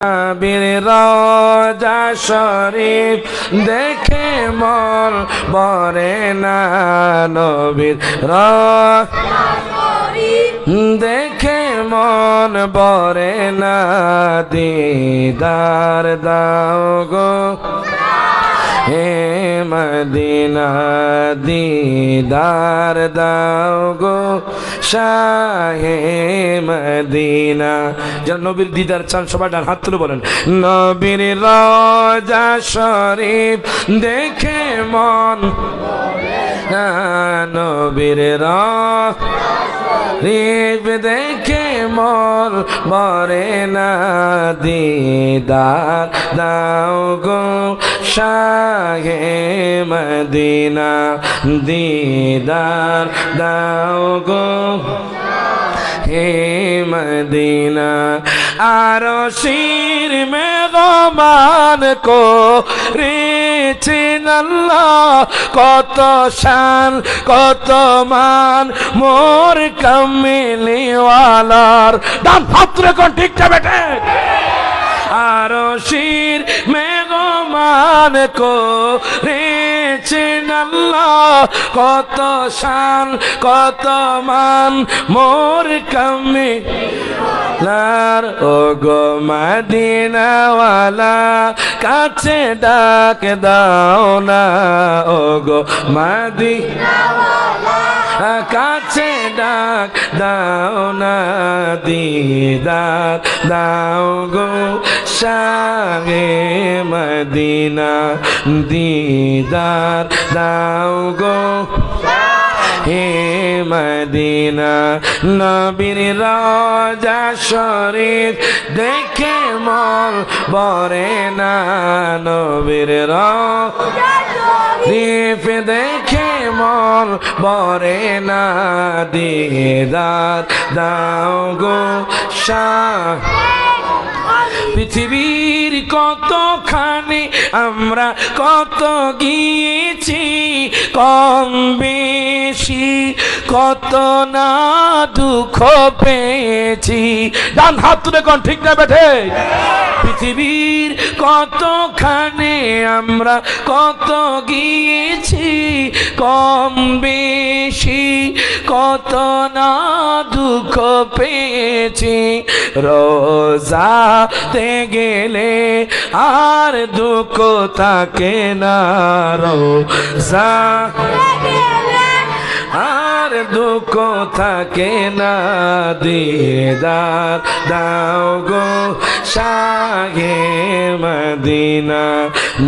নবীর রওজা শরীফ দেখে মন ভরে না, নবীর রওজা শরীফ দেখে মন ভরে না, দিদার দাও গো হে মদিনা, দিদার দাও গো শাহে মদিনা। যারা নবীর দিদার চান সবাই ডান হাত তুলে বলেন, নবীর রওজা শরীফ দেখে মন, নবীর রওজা শরীফ দেখে মন ভরে না, দিদার দাও গো শাহে মদিনা, দিদার দাও গো হে মদিনা। আরশির মেহমান করেছেন আল্লাহ, কত শান কত মান মোর কামিলিওয়ালার। ডান হাত রেখে ঠিক যাবে ঠিক। আরশির মেহমান করেছেন আল্লাহ, কত শান কত মান মোর কামিলার। ও গো মদিনাওয়ালা কাছে ডাক দাও না, ও গো মদিনাওয়ালা কাছে ডাক দাও না, দিদার দাও গো শাহে মদিনা, দিদার দাও গো হে মদিনা। নবীর রওজা শরীফ দেখে মন ভরে না, নবীর রওজা শরীফ দেখে মন ভরে না, দিদার দাও গো শাহ। পৃথিবীর কতখানি আমরা কত গিয়েছি, কম বেশি কত না দুঃখ পেয়েছি। ডান হাত তুলে কোন ঠিক না বেঠে। পৃথিবীর কতখানি আমরা কত গিয়েছি, কম বেশি কত না দুঃখ পেয়েছি। রোজাতে গেলে আর দুঃখ থাকে না, রোজা আর দুঃখ থাকে না, দিদার দাও গো শাহে মদিনা,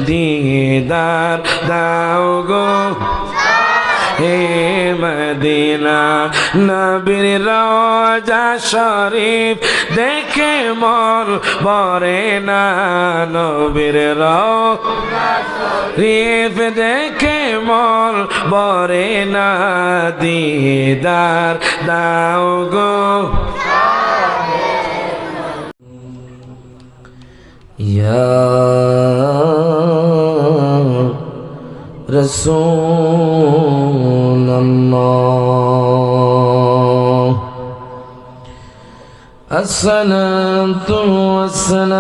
দিদার দাও গো হে মদিনা। নবীর রওজা শরীফ দেখে মন ভরে না, নবীর রওজা শরীফ দেখে মন ভরে না, দিদার দাও গো ইয়া রাসূলুল্লাহ। আসসালাতু ওয়াসসালামু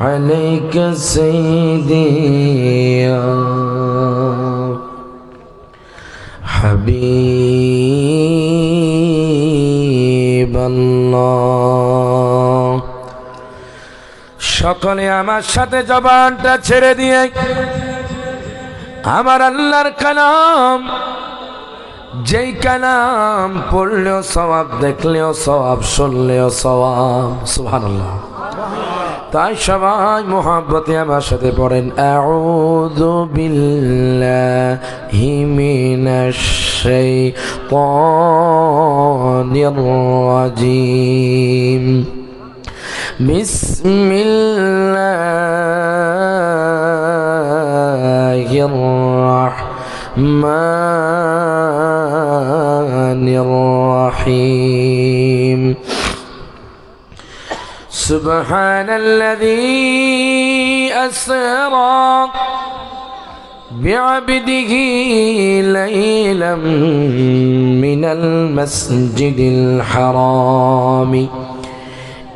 আলাইকা সাইয়্যিদি ইয়া হাবিবাল্লাহ। সকলে আমার সাথে জবানটা ছেড়ে দিয়ে আমার আল্লাহর কালাম, যেই কালাম পড়লেও সওয়াব, দেখলেও সওয়াব, শুনলেও সওয়াব, সুবহানাল্লাহ। তাই সবাই মুহাব্বতে আমার সাথে পড়েন, আউযু বিল্লাহি মিনাশ শাইতানির রাজীম, বিসমিল্লাহির রাহমানির রাহিম। সুবহানাল্লাযী আসরা بعبده ليلا من المسجد الحرام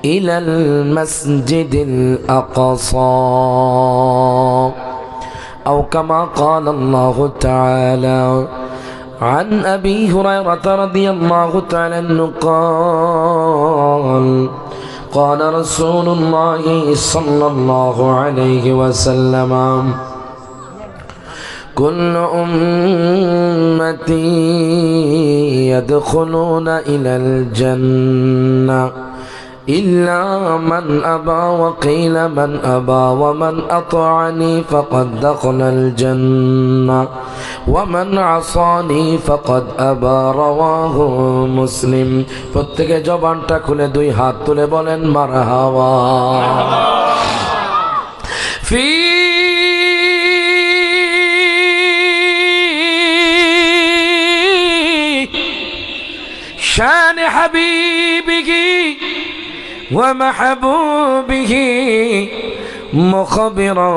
إلى المسجد الأقصى أو كما قال الله تعالى عن أبي هريرة رضي الله تعالى عنه قال قال رسول الله صلى الله عليه وسلم كل أمتي يدخلون إلى الجنة إلا من أبى وقيل من أبى ومن أطعني فقد دخل الجنة ومن عصاني فقد أبى رواه مسلم প্রত্যেকে জবানটা খুলে দুই হাত তুলে বলেন মারহাবা ফি শান হাবিবিহি ومحبوبه مخبرا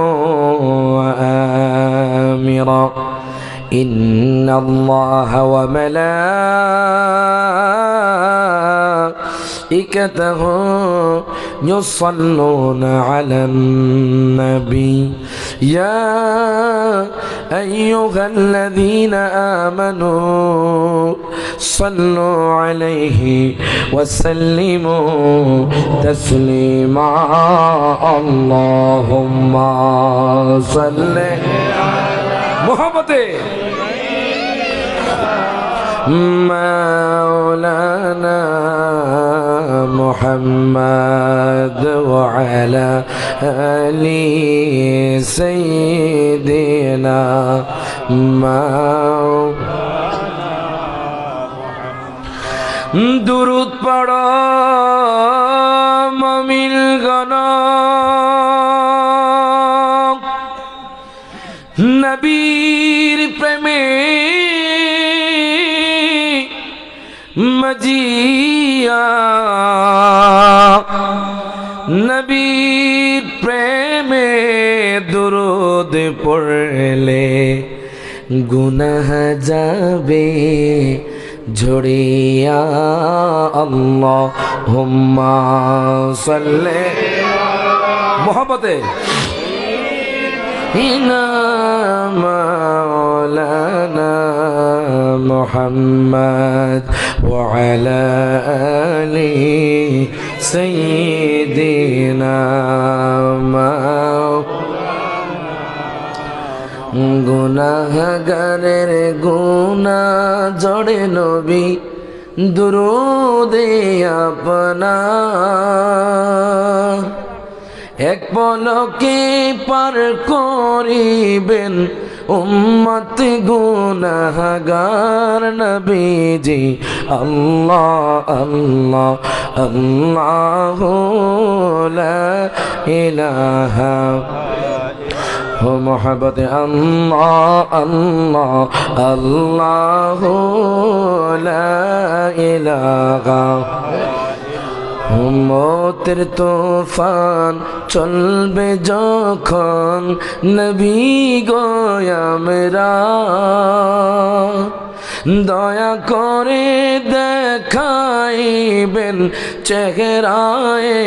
وآمرا إن الله وملائكته يصلون على النبي يا أيها الذين آمنوا صلوا عليه وسلموا تسليما اللهم صل محمد مولانا محمد وعلى آل سيدنا দুরূদ পড়ো মুমিন গণ নবীর প্রেমে মজিয়া নবীর প্রেমে দুরূদ পড়লে গুনাহ যাবে ঝরিয়া আল্লাহুম্মা সাল্লি মুহাম্মদে ইনা মাওলানা মুহাম্মদ ওয়া আলা আলি সাইয়্যিদিনা গুনাহগারের গুনাহ জড়ে নবী দুরূদে আপনা এক পলকে পার করিবেন উম্মত গুনাহগার নবীজি আল্লাহ আল্লাহ আল্লাহু লা ইলাহা हो मोहब्बत अल्लाह अल्लाह अल्लाह ला इलाहा মতের তুফান চলবে যখন নবী গো আমরা দয়া করে দেখাইবেন চেহারায়ে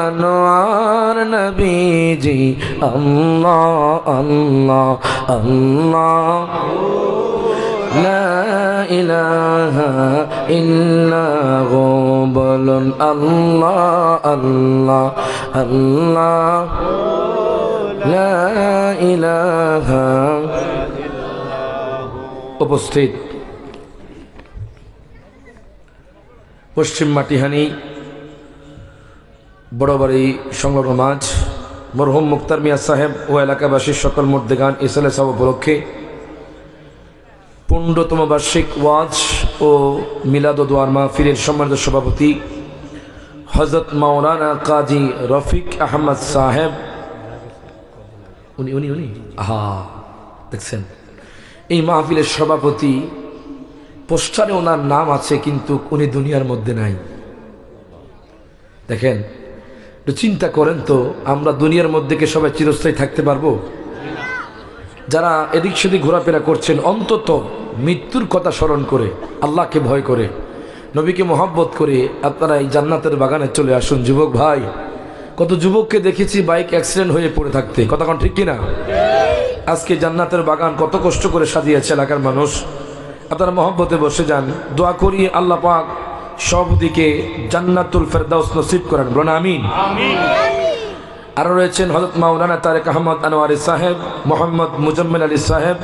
আনোয়ার নবীজি আল্লাহ আল্লাহ আল্লাহ লা ইলাহা ইল্লাহু বলুন আল্লাহ আল্লাহ আল্লাহ লা ইলাহা উপস্থিত পশ্চিম মাটিহানি বড়বাড়ি সংলগ্ন মাঝ মরহুম মুক্তার মিয়া সাহেব ও এলাকাবাসীর সকল মুর্দেগান ইসালে সাহেব উপলক্ষে 15তম বার্ষিক ওয়াজ ও মিলাদ ও দোয়ার মাহফিলের সম্মানিত সভাপতি হযরত মাওলানা কাজী রফিক আহমদ সাহেব উনি দেখছেন এই মাহফিলের সভাপতি। পোস্টারে ওনার নাম আছে কিন্তু উনি দুনিয়ার মধ্যে নাই। দেখেন, একটু চিন্তা করেন তো, আমরা দুনিয়ার মধ্যে কি সবাই চিরস্থায়ী থাকতে পারবো? যারা এদিক সেদিক ঘোরাফেরা করছেন, অন্তত মৃত্যুর কথা স্মরণ করে, আল্লাহকে ভয় করে, নবীকে মহব্বত করে আপনারা এই জান্নাতের বাগানে চলে আসুন। যুবক ভাই, কত যুবককে দেখেছি বাইক অ্যাক্সিডেন্ট হয়ে পড়ে থাকতে, কথা কোন ঠিক কিনা? আজকে জান্নাতের বাগান কত কষ্ট করে সাজিয়েছে এলাকার মানুষ। আপনারা মহব্বতে বসে যান, দোয়া করি আল্লাহ পাক সবদিকে জান্নাতুল ফেরদাউস নসিব করেন, বলেন আমিন। আরও রয়েছেন হযরত মাওলানা তারেক আহমদ আনোয়ারি সাহেব, মোহাম্মদ মুজাম্মেল আলী সাহেব,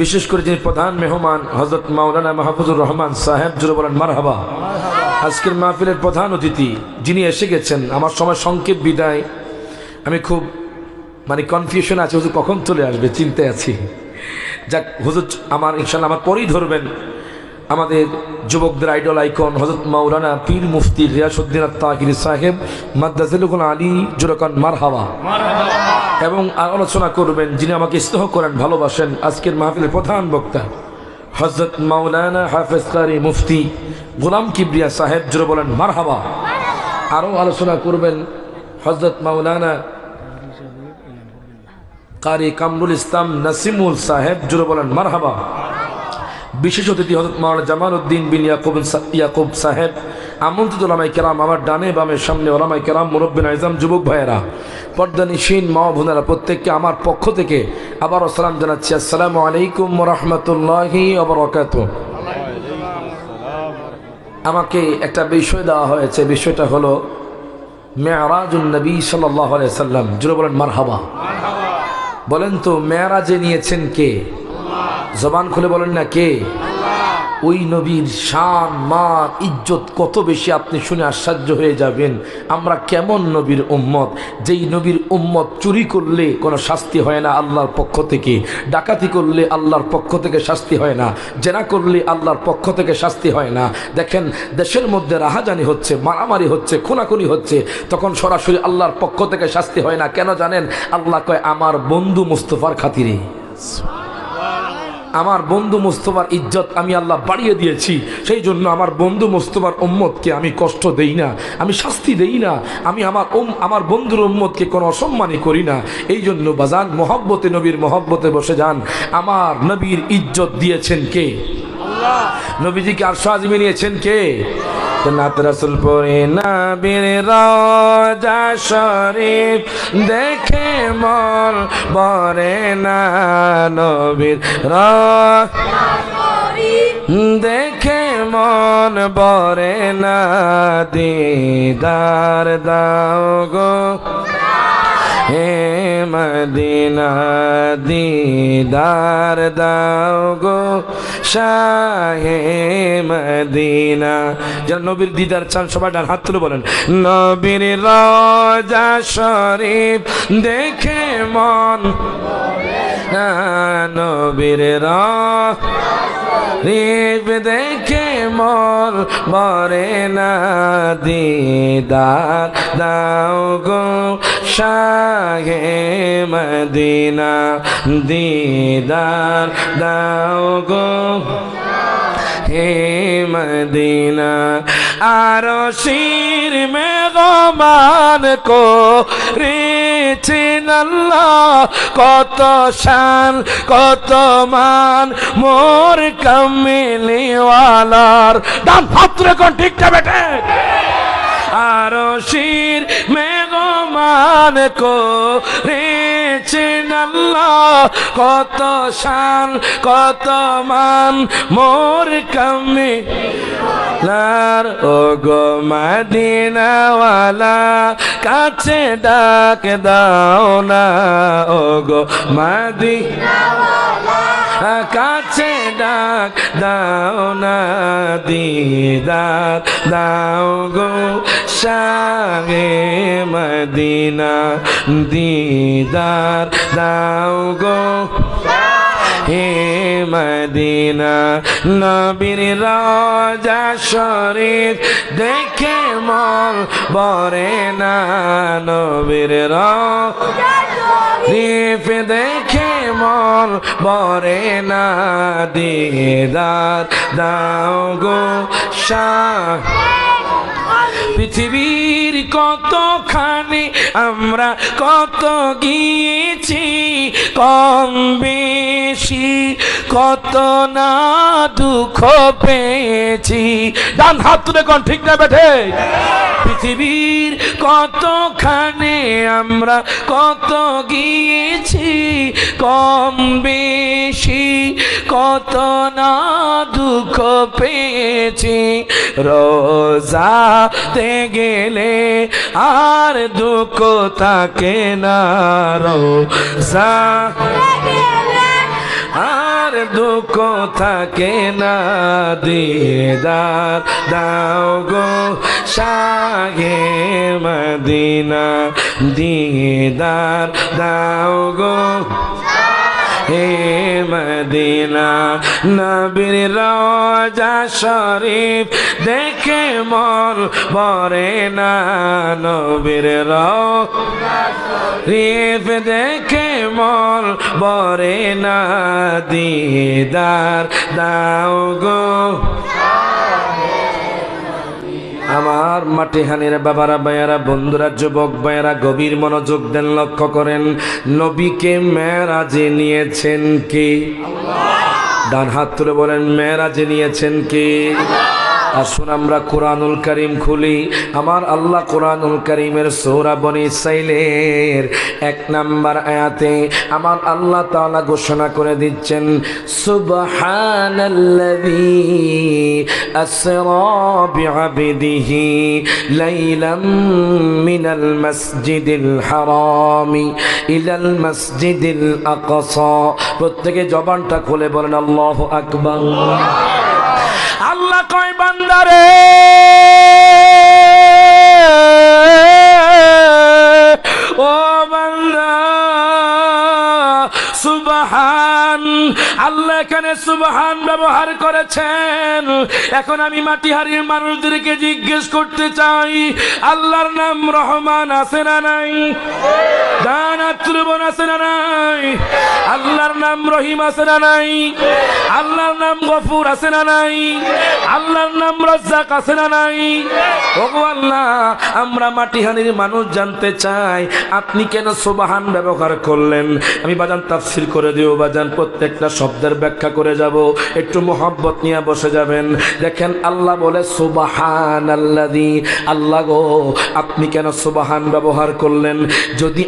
বিশেষ করে যিনি প্রধান মেহমান হযরত মাওলানা মাহফুজুর রহমান সাহেব, জোরে বলেন মারহাবা। আজকের মাহফিলের প্রধান অতিথি যিনি এসে গেছেন, আমার সময় সংক্ষেপ বিদায়, আমি খুব কনফিউশন আছে, হুজুর কখন চলে আসবে, চিন্তায় আছি। যাক, হুজুর আমার ইনশাল্লাহ আমার পরেই ধরবেন। আমাদের যুবকদের আইডল আইকন হযরত মাওলানা পীর মুফতি রিয়াসউদ্দিন আত-তাহিরি সাহেব মাদ্দাজিলুল আলী, জোরাকান মারহাবা। এবং আলোচনা করবেন যিনি আমাকে স্নেহ করেন, ভালোবাসেন, আজকের মাহফিলের প্রধান বক্তা হযরত মাওলানা হাফেজ কারি মুফতি গোলাম কিবরিয়া সাহেব, জোরে বলেন মারহাবা। আরও আলোচনা করবেন হযরত মাওলানা কারি কামরুল ইসলাম নাসিমুল সাহেব, জোরে বলেন মারহাবা। বিশেষ অতিথি হযরত মাওলানা জামাল উদ্দিন বিন ইয়াকুব সাহেব। আমন্ত্রিত ওলামায়ে কেরাম, আমার ডানে বামে সামনে ওলামায়ে কেরাম, মুরব্বিন আযম, যুবক ভাইয়েরা, পর্দানিশীন মা বোনেরা, প্রত্যেককে আমার পক্ষ থেকে আবারও সালাম জানাচ্ছি, আসসালামু আলাইকুম ওয়া রাহমাতুল্লাহি ওয়া বারাকাতুহু। আমাকে একটা বিষয় দেওয়া হয়েছে, বিষয়টা হলো মেরাজুন নবী সাল্লাল্লাহু আলাইহি সাল্লাম, জোরে বলেন মারহাবা। বলেন তো মেরাজে নিয়েছেন কে? জবান খুলে বলেন না কে? ওই নবীর শান মান ইজ্জত কত বেশি, আপনি শুনে আশ্চর্য হয়ে যাবেন। আমরা কেমন নবীর উম্মত, যেই নবীর উম্মত চুরি করলে কোনো শাস্তি হয় না আল্লাহর পক্ষ থেকে, ডাকাতি করলে আল্লাহর পক্ষ থেকে শাস্তি হয় না, জেনা করলে আল্লাহর পক্ষ থেকে শাস্তি হয় না। দেখেন দেশের মধ্যে রাহাজানি হচ্ছে, মারামারি হচ্ছে, খুনাখুনি হচ্ছে, তখন সরাসরি আল্লাহর পক্ষ থেকে শাস্তি হয় না। কেন জানেন? আল্লাহ কয় আমার বন্ধু মুস্তফার খাতিরে, আমার বন্ধু মুস্তফার ইজ্জত আমি আল্লাহ বাড়িয়ে দিয়েছি, সেই জন্য আমার বন্ধু মুস্তফার উম্মতকে আমি কষ্ট দেই না, আমি শাস্তি দেই না, আমি আমার বন্ধুর উম্মতকে কোনো অসম্মানই করি না। এই জন্য বাজান মহব্বতে, নবীর মহব্বতে বসে যান। আমার নবীর ইজ্জত দিয়েছেন কে? আল্লাহ। নবীজিকে আরশ আযমে নিয়েছেন কে? জান্নাত রাসূল পরে নবীর রওজা শরীফ দেখে মন ভরে না, নবীর রওজা শরীফ দেখে মন ভরে না, দিদার দাও গো হে মদিনা, দিদার দাও গো শাহে মদিনা। যারা নবীর দিদার চান সবাই ডান হাত তুলে বলেন নবীর রওজা শরীফ দেখে মন, নবীর রওজা শরীফ দেখে মন ভরে না, দিদার দাও গো শাহে মদিনা, দিদার দাও গো হে মদিনা। আরশির মেহমান করেছেন আল্লাহ, কত শান কত মান মোর কামিলিওয়ালার। ডান হাত রেখে ঠিক বেটে। আরশির মেহমান করেছেন আল্লাহ, কত শান কত মান মোর কামিলার। ও গো মদিনাওয়ালা কাছে ডাক দাও না, ও গো মদিনাওয়ালা কাছে ডাক দাও না, দিদার দাও গো শাহে মদিনা, দিদার দাও গো হে মদিনা। নবীর রওজা শরীফ দেখে মন ভরে না, নবীর রওজা শরীফ দেখে মন ভরে না, দিদার দাও গো শাহ। পৃথিবীর কতখানি আমরা কত গিয়েছি, কম বেশি কত না দুঃখ পেয়েছি। ডান হাত তুলে কোন ঠিক না বেঠে? পৃথিবীর কতখানি আমরা কত গিয়েছি, কম বেশি কত না দুঃখ পেয়েছি। রোজাতে গেলে আর দুঃখ থাকে না, রোজা আর দুঃখ থাকে না। দিদার দাও গো শাহে মদিনা, দিদার দাও গো হে মদিনা। নবীর রওজা শরীফ দেখে মন ভরে না, নবীর রওজা শরীফ দেখে মন ভরে না। দিদার দাও গো আমার মাটিহানির বাবারা, ভাইয়ারা, বন্ধুরা, যুবক ভাইয়ারা, গভীর মনোযোগ দেন, লক্ষ্য করেন। নবীকে মেরাজে নিয়েছেন কে? ডান হাত তুলে বলেন, মেরাজে নিয়েছেন কে? আসুন আমরা কোরআনুল কারীম খুলি। আমার আল্লাহ কোরআনুল কারীমের সূরা বনী ইসরাঈলের 1 নম্বর আয়াতে আমার আল্লাহ তাআলা ঘোষণা করে দিচ্ছেন, সুবহানাল্লাযী আসরা বিআবদিহি লাইলাম মিনাল মাসজিদিল হারামি ইলাল মাসজিদিল আকসা। প্রত্যেকে জবানটা খুলে বলেন আল্লাহু আকবার। আল্লাহ কয়, বান্দারে ও বান্দা সুবহান। আল্লাহ এখানে সুবহান ব্যবহার করেছেন। এখন আমি মাটিহারির মানুষদেরকে জিজ্ঞেস করতে চাই, আল্লাহর নাম রহমান আছে না নাই? দানাত তুলবন আছে না নাই? আল্লাহর নাম রহিম আছে না নাই? আল্লাহর নাম গফুর আছে না নাই? আল্লাহর নাম রাজ্জাক আছে না নাই? ওগো আল্লাহ, আমরা মাটিহানির মানুষ জানতে চাই আপনি কেন সুবহান ব্যবহার করলেন। আমি বাজান তাফসীর করে দিও বাজান, প্রত্যেকটা শব্দের ব্যাখ্যা করে যাব, একটু মোহাব্বত নিয়ে বসে যাবেন। দেখেন আল্লাহ বলে সুবহানাল্লাযী। আল্লাহ গো, আপনি কেন সুবহান ব্যবহার করলেন? যদি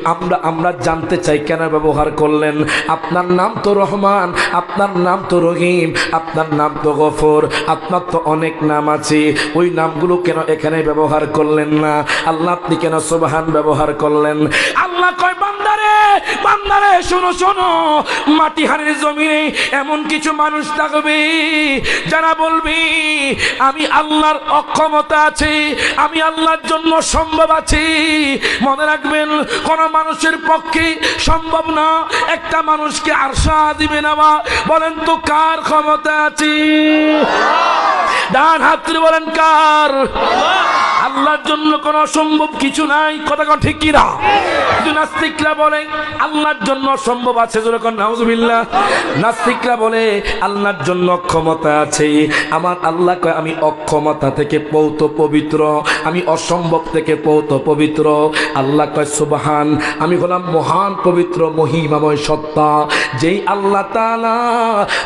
আমরা জানতে চাই কেন ব্যবহার করলেন। আপনার নাম তো রহমান, আপনার নাম তো রহিম, আপনার নাম তো গফুর, আপনার তো অনেক নাম আছে, ওই নামগুলো কেন এখানে ব্যবহার করলেন না? আল্লাহ আপনি কেন সুবহান ব্যবহার করলেন? আল্লাহ কয়, বান্দারে বান্দারে শোনো শোনো, মাটিহানির জমিনে এমন কিছু মানুষ থাকবে যারা বলবে আমি আল্লাহর অক্ষমতা আছে, আমি আল্লাহর জন্য সম্ভব আছি। মনে রাখবেন, কোন মানুষের পক্ষে সম্ভব না একটা মানুষকে আরশা দিবে নেওয়া। বলেন তো কার ক্ষমতা আছে? ডান হাত তুলে বলেন কার? আল্লাহর জন্য কোন অসম্ভব কিছু নাই। কথা কোন ঠিক কিনা? কিন্তু নাস্তিকরা বলে আল্লাহর জন্য সম্ভব আছে, যেরকম নাউজুবিল্লাহ। নাস্তিকরা বলে আল্লাহর জন্য ক্ষমতা আছে। আমার আল্লাহ কয়, আমি অক্ষমতা থেকে পৌত পবিত্র, আমি অসম্ভব থেকে পৌত পবিত্র। আল্লাহ কয় সুবহান, আমি হলাম মহান পবিত্র মহিমাময় সত্তা, যেই আল্লাহ তাআলা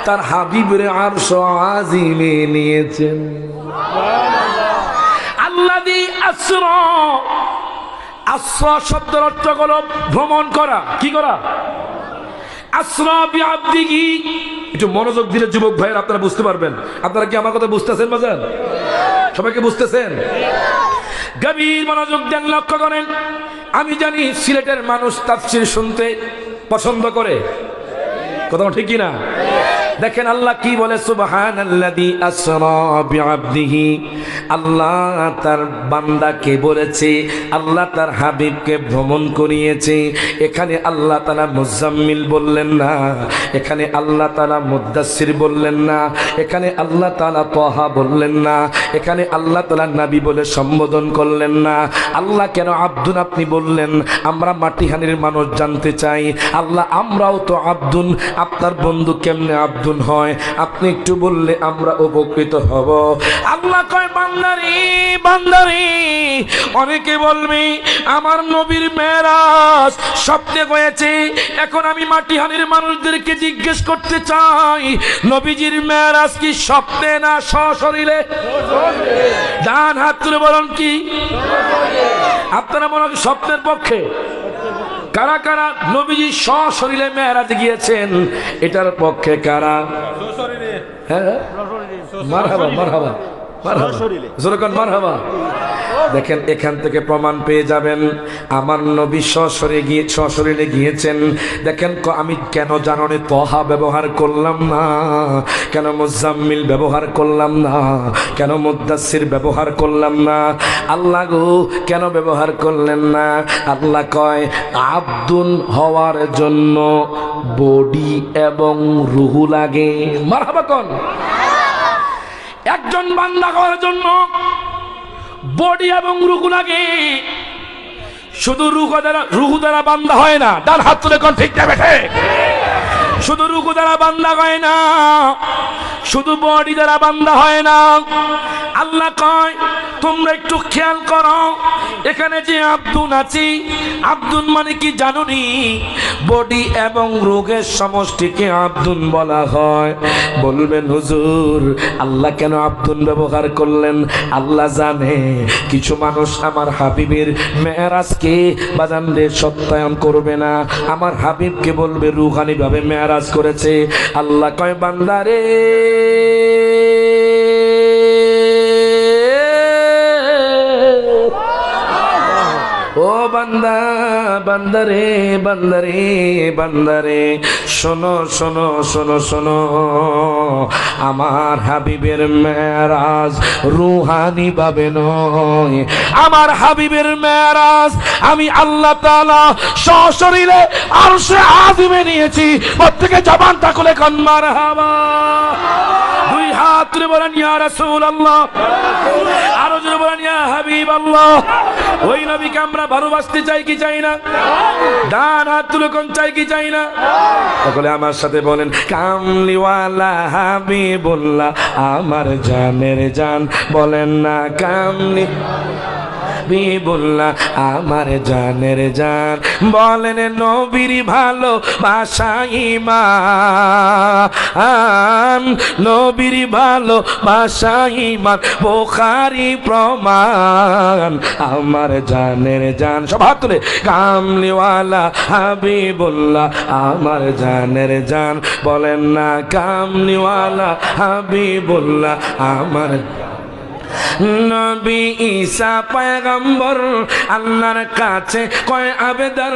তার হাবিবের আরশ আজিমে নিয়েছেন। আল্লাযী আসরা, আসরা শব্দের অর্থ হলো ভ্রমণ করা। কি করা? আসরা বিআবদিহি। একটু মনোযোগ দিলে যুবক ভাইয়েরা আপনারা বুঝতে পারবেন। আপনারা কি আমার কথা বুঝতেছেন বাজার? সবাইকে বুঝতেছেন? গভীর মনোযোগ দেন, লক্ষ্য করেন। আমি জানি সিলেটের মানুষ তাফসীর শুনতে পছন্দ করে, কথা ঠিক কি না? দেখেন আল্লাহ কি বলে, সুবহানাল্লাযী আসরা বিআবদিহি। আল্লাহ তার বান্দাকে বলেছে, আল্লাহ তার হাবিবকে ভ্রমণ করিয়েছে। এখানে আল্লাহ তাআলা মুজাম্মিল বললেন না, এখানে আল্লাহ তাআলা মুদ্দাসসির বললেন না, এখানে আল্লাহ তাআলা তাহা বললেন না, এখানে আল্লাহ তাআলা নবী বলে সম্বোধন করলেন না। আল্লাহ কেন আব্দুন আপনি বললেন? আমরা মাটিহানির মানুষ জানতে চাই, আল্লাহ আমরাও তো আব্দুন, আপনার বন্ধু কেমনে আব্দুন আব্দুন হয়, আপনি একটু বললে আমরা উপকৃত হব। আল্লাহ কয় বান্দারে বান্দারে, অনেকে বলবে আমার নবীর মেরাজ স্বপ্নে হয়েছে। এখন আমি মাটিহানির মানুষদেরকে জিজ্ঞেস করতে চাই, নবীজির মেরাজ কি স্বপ্নে না সশরীরে? ডান হাত তুলে বলুন কি আপনারা মনে হয় স্বপ্নের পক্ষে? কারা কারা নবীজি সশরীরে মেরাজে গিয়েছেন এটার পক্ষে কারা? হ্যাঁ, মারহাবা মারহাবা মারহাবা, জোরে কোন মারহাবা। দেখেন এখান থেকে প্রমাণ পেয়ে যাবেন আমার নবী সশরীরে গিয়েছেন। দেখেন আমি কেন জাননে তহা ব্যবহার করলাম না, কেন মুজাম্মিল ব্যবহার করলাম না, কেন মুদ্দাসির ব্যবহার করলাম না? আল্লাহ গো কেন ব্যবহার করলেন না? আল্লাহ কয় আব্দুন হওয়ার জন্য বডি এবং রুহু লাগে। মারহাবা কোন? একজন বান্দা হওয়ার জন্য বডি এবং রুহু লাগে। শুধু রুহু দ্বারা বান্দা হয় না। ডান হাত তুলে কোন ঠিক না বেঠে? শুধু রুহু দ্বারা বান্দা হয় না, শুধু বডি দ্বারা বান্দা হয় না। আল্লাহ কয় তোমরা একটু খেয়াল করো, এখানে যে আব্দুন আছি, আব্দুন মানে কি জানুনি? বডি এবং রোগের সমষ্টিকে আব্দুন বলা হয়। বলবেন হুজুর আল্লাহ কেন আব্দুন ব্যবহার করলেন? আল্লাহ জানে কিছু মানুষ আমার হাবিবের মেরাজকে বাজানদের সত্যায়ন করবে না, আমার হাবিবকে বলবে রুহানি ভাবে মেরাজ করেছে। আল্লাহ কয় বান্দারে ও বান্দা বান্দারে বান্দারে বান্দারে, শোনো শোনো শোনো শোনো, আমার হাবিবের মেরাজ রুহানি ভাবে নয়, আমার হাবিবের মেরাজ আমি আল্লাহ তাআলা সশরীরে আরশে আযিমে নিয়েছি। প্রত্যেকে জবানটা খুলে কোন মারহাবা। দুই হাত তুলে বলেন ইয়া রাসূলুল্লাহ, আরো জোরে বলেন ইয়া হাবিবাল্লাহ। ওই নবীকে আমরা ভালোবাসতে চাই কি চাই না? ডান হাত তুলে কোন চাই কি চাই না? সকলে আমার সাথে বলেন কামলিওয়ালা হাবিবুল্লাহ আমার জানের জান। বলেন না কামলি হাবিবুল্লাহ আমার জানের জান। বলেন নবীর ভালো বাসা ঈমান, নবীর ভালো বাসা ঈমান, বুখারী প্রমাণ আমার জানের জান। সব হাত তুলে কামলিওয়ালা হাবিবুল্লাহ আমার জানের জান। বলেন না কামলিওয়ালা হাবিবুল্লাহ আমার। নবী ঈসা পয়গম্বর আল্লাহর কাছে কয় আবেদন,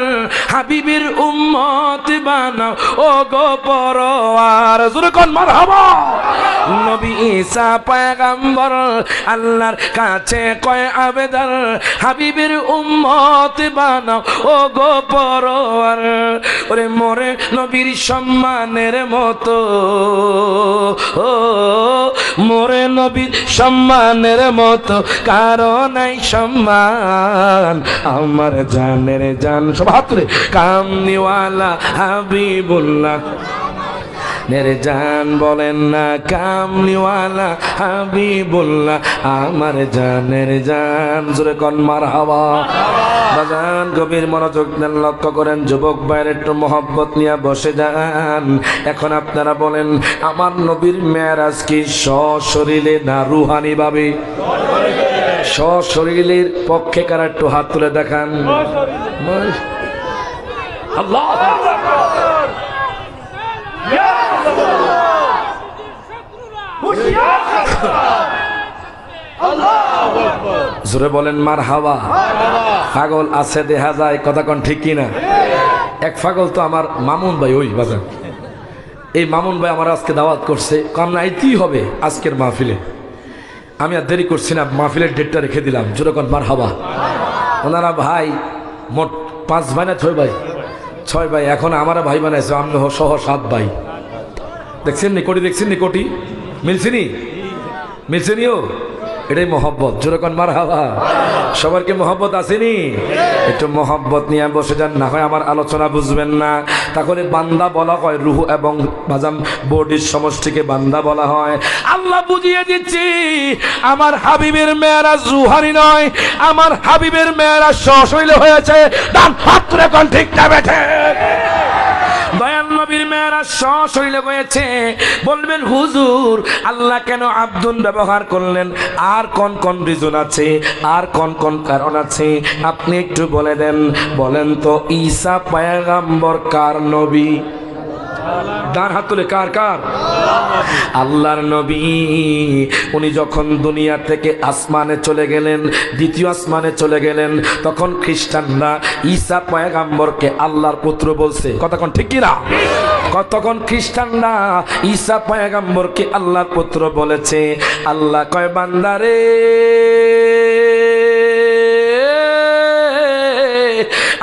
হাবিবের উম্মত বানাও ও গো পরওয়ার। জোরে কোন মারহাবা। নবী ঈসা পয়গম্বর আল্লাহর কাছে কয় আবেদন, হাবিবের উম্মত বানাও ও গো পরওয়ার। ওরে মোরে নবীর সম্মানের মতো, ও মোরে নবীর সম্মানের মতো কারো নাই সম্মান আমার জানের জান। সব হাত তুলে কামলিওয়ালা হাবিবুল্লাহ নের জান। বলেন না কামলিওয়ালা হাবিবুল্লাহ আমার জানের জান। জোরে কোন মারহাবা। বাজান গভীর মনোযোগ দেন, লক্ষ্য করেন যুবক ভাইয়ের একটু মহব্বত নিয়ে বসে যান। এখন আপনারা বলেন আমার নবীর মেরাজ কি সশরীরে না রুহানি ভাবে? সশরীরের পক্ষে কারা একটু হাত তুলে দেখান। আল্লাহ জোরে বলেন মারহাবা। পাগল আছে দেখা যায়, কথা কোন ঠিক কিনা? এক পাগল তো আমার মামুন ভাই, ওই বাজার এই মামুন ভাই আমার আজকে দাওয়াত করছে, কারণ আইতেই হবে আজকের মাহফিলে। আমি আর দেরি করছি না, মাহফিলের ডেটটা রেখে দিলাম। জোরে কোন মারহাবা। ওনারা ভাই মোট 5 ভাই না 6 ভাই? 6 ভাই। এখন আমার ভাই বানাইছে আমি সহ 7 ভাই। দেখছেন নি কোটি? দেখছেন নি কোটি? মিলছে নি? মিলছে নিও এটাই মহব্বত। যেরকম মারহাবা, সবার কি মহব্বত আসেনি? একটু মহব্বত নিয়ে বসে যান, না হয় আমার আলোচনা বুঝবেন না। তাহলে বান্দা বলা হয় রুহ এবং বাজাম বডির সমষ্টিকে বান্দা বলা হয়। আল্লাহ বুঝিয়ে দিচ্ছি, আমার হাবিবের মেয়েরাজ রুহানি নয়, আমার হাবিবের মেয়েরাজ সশরীরে হয়েছে। ডান হাত তুলে কোন ঠিক না বেঠে? দয়াল নবীর মেয়েরাজ সশরীরে হয়েছে। বলবেন হুজুর আল্লাহ কেন আব্দুন ব্যবহার করলেন? আর কোন কোন রিজন আছে, আর কোন কোন কারণ আছে আপনি একটু বলে দেন। বলেন তো ঈসা পয়গম্বর কার নবী? ডান হাত তুলে কার কার? আল্লাহর নবী। উনি যখন দুনিয়া থেকে আসমানে চলে গেলেন, দ্বিতীয় আসমানে চলে গেলেন, তখন খ্রিস্টানরা ঈসা পয়গম্বরকে আল্লাহর পুত্র বলছে। কতক্ষণ ঠিক কিনা? তখন খ্রিস্টানরা ঈসা পয়গম্বরকে আল্লাহর পুত্র বলেছে। আল্লাহ কয় বান্দারে,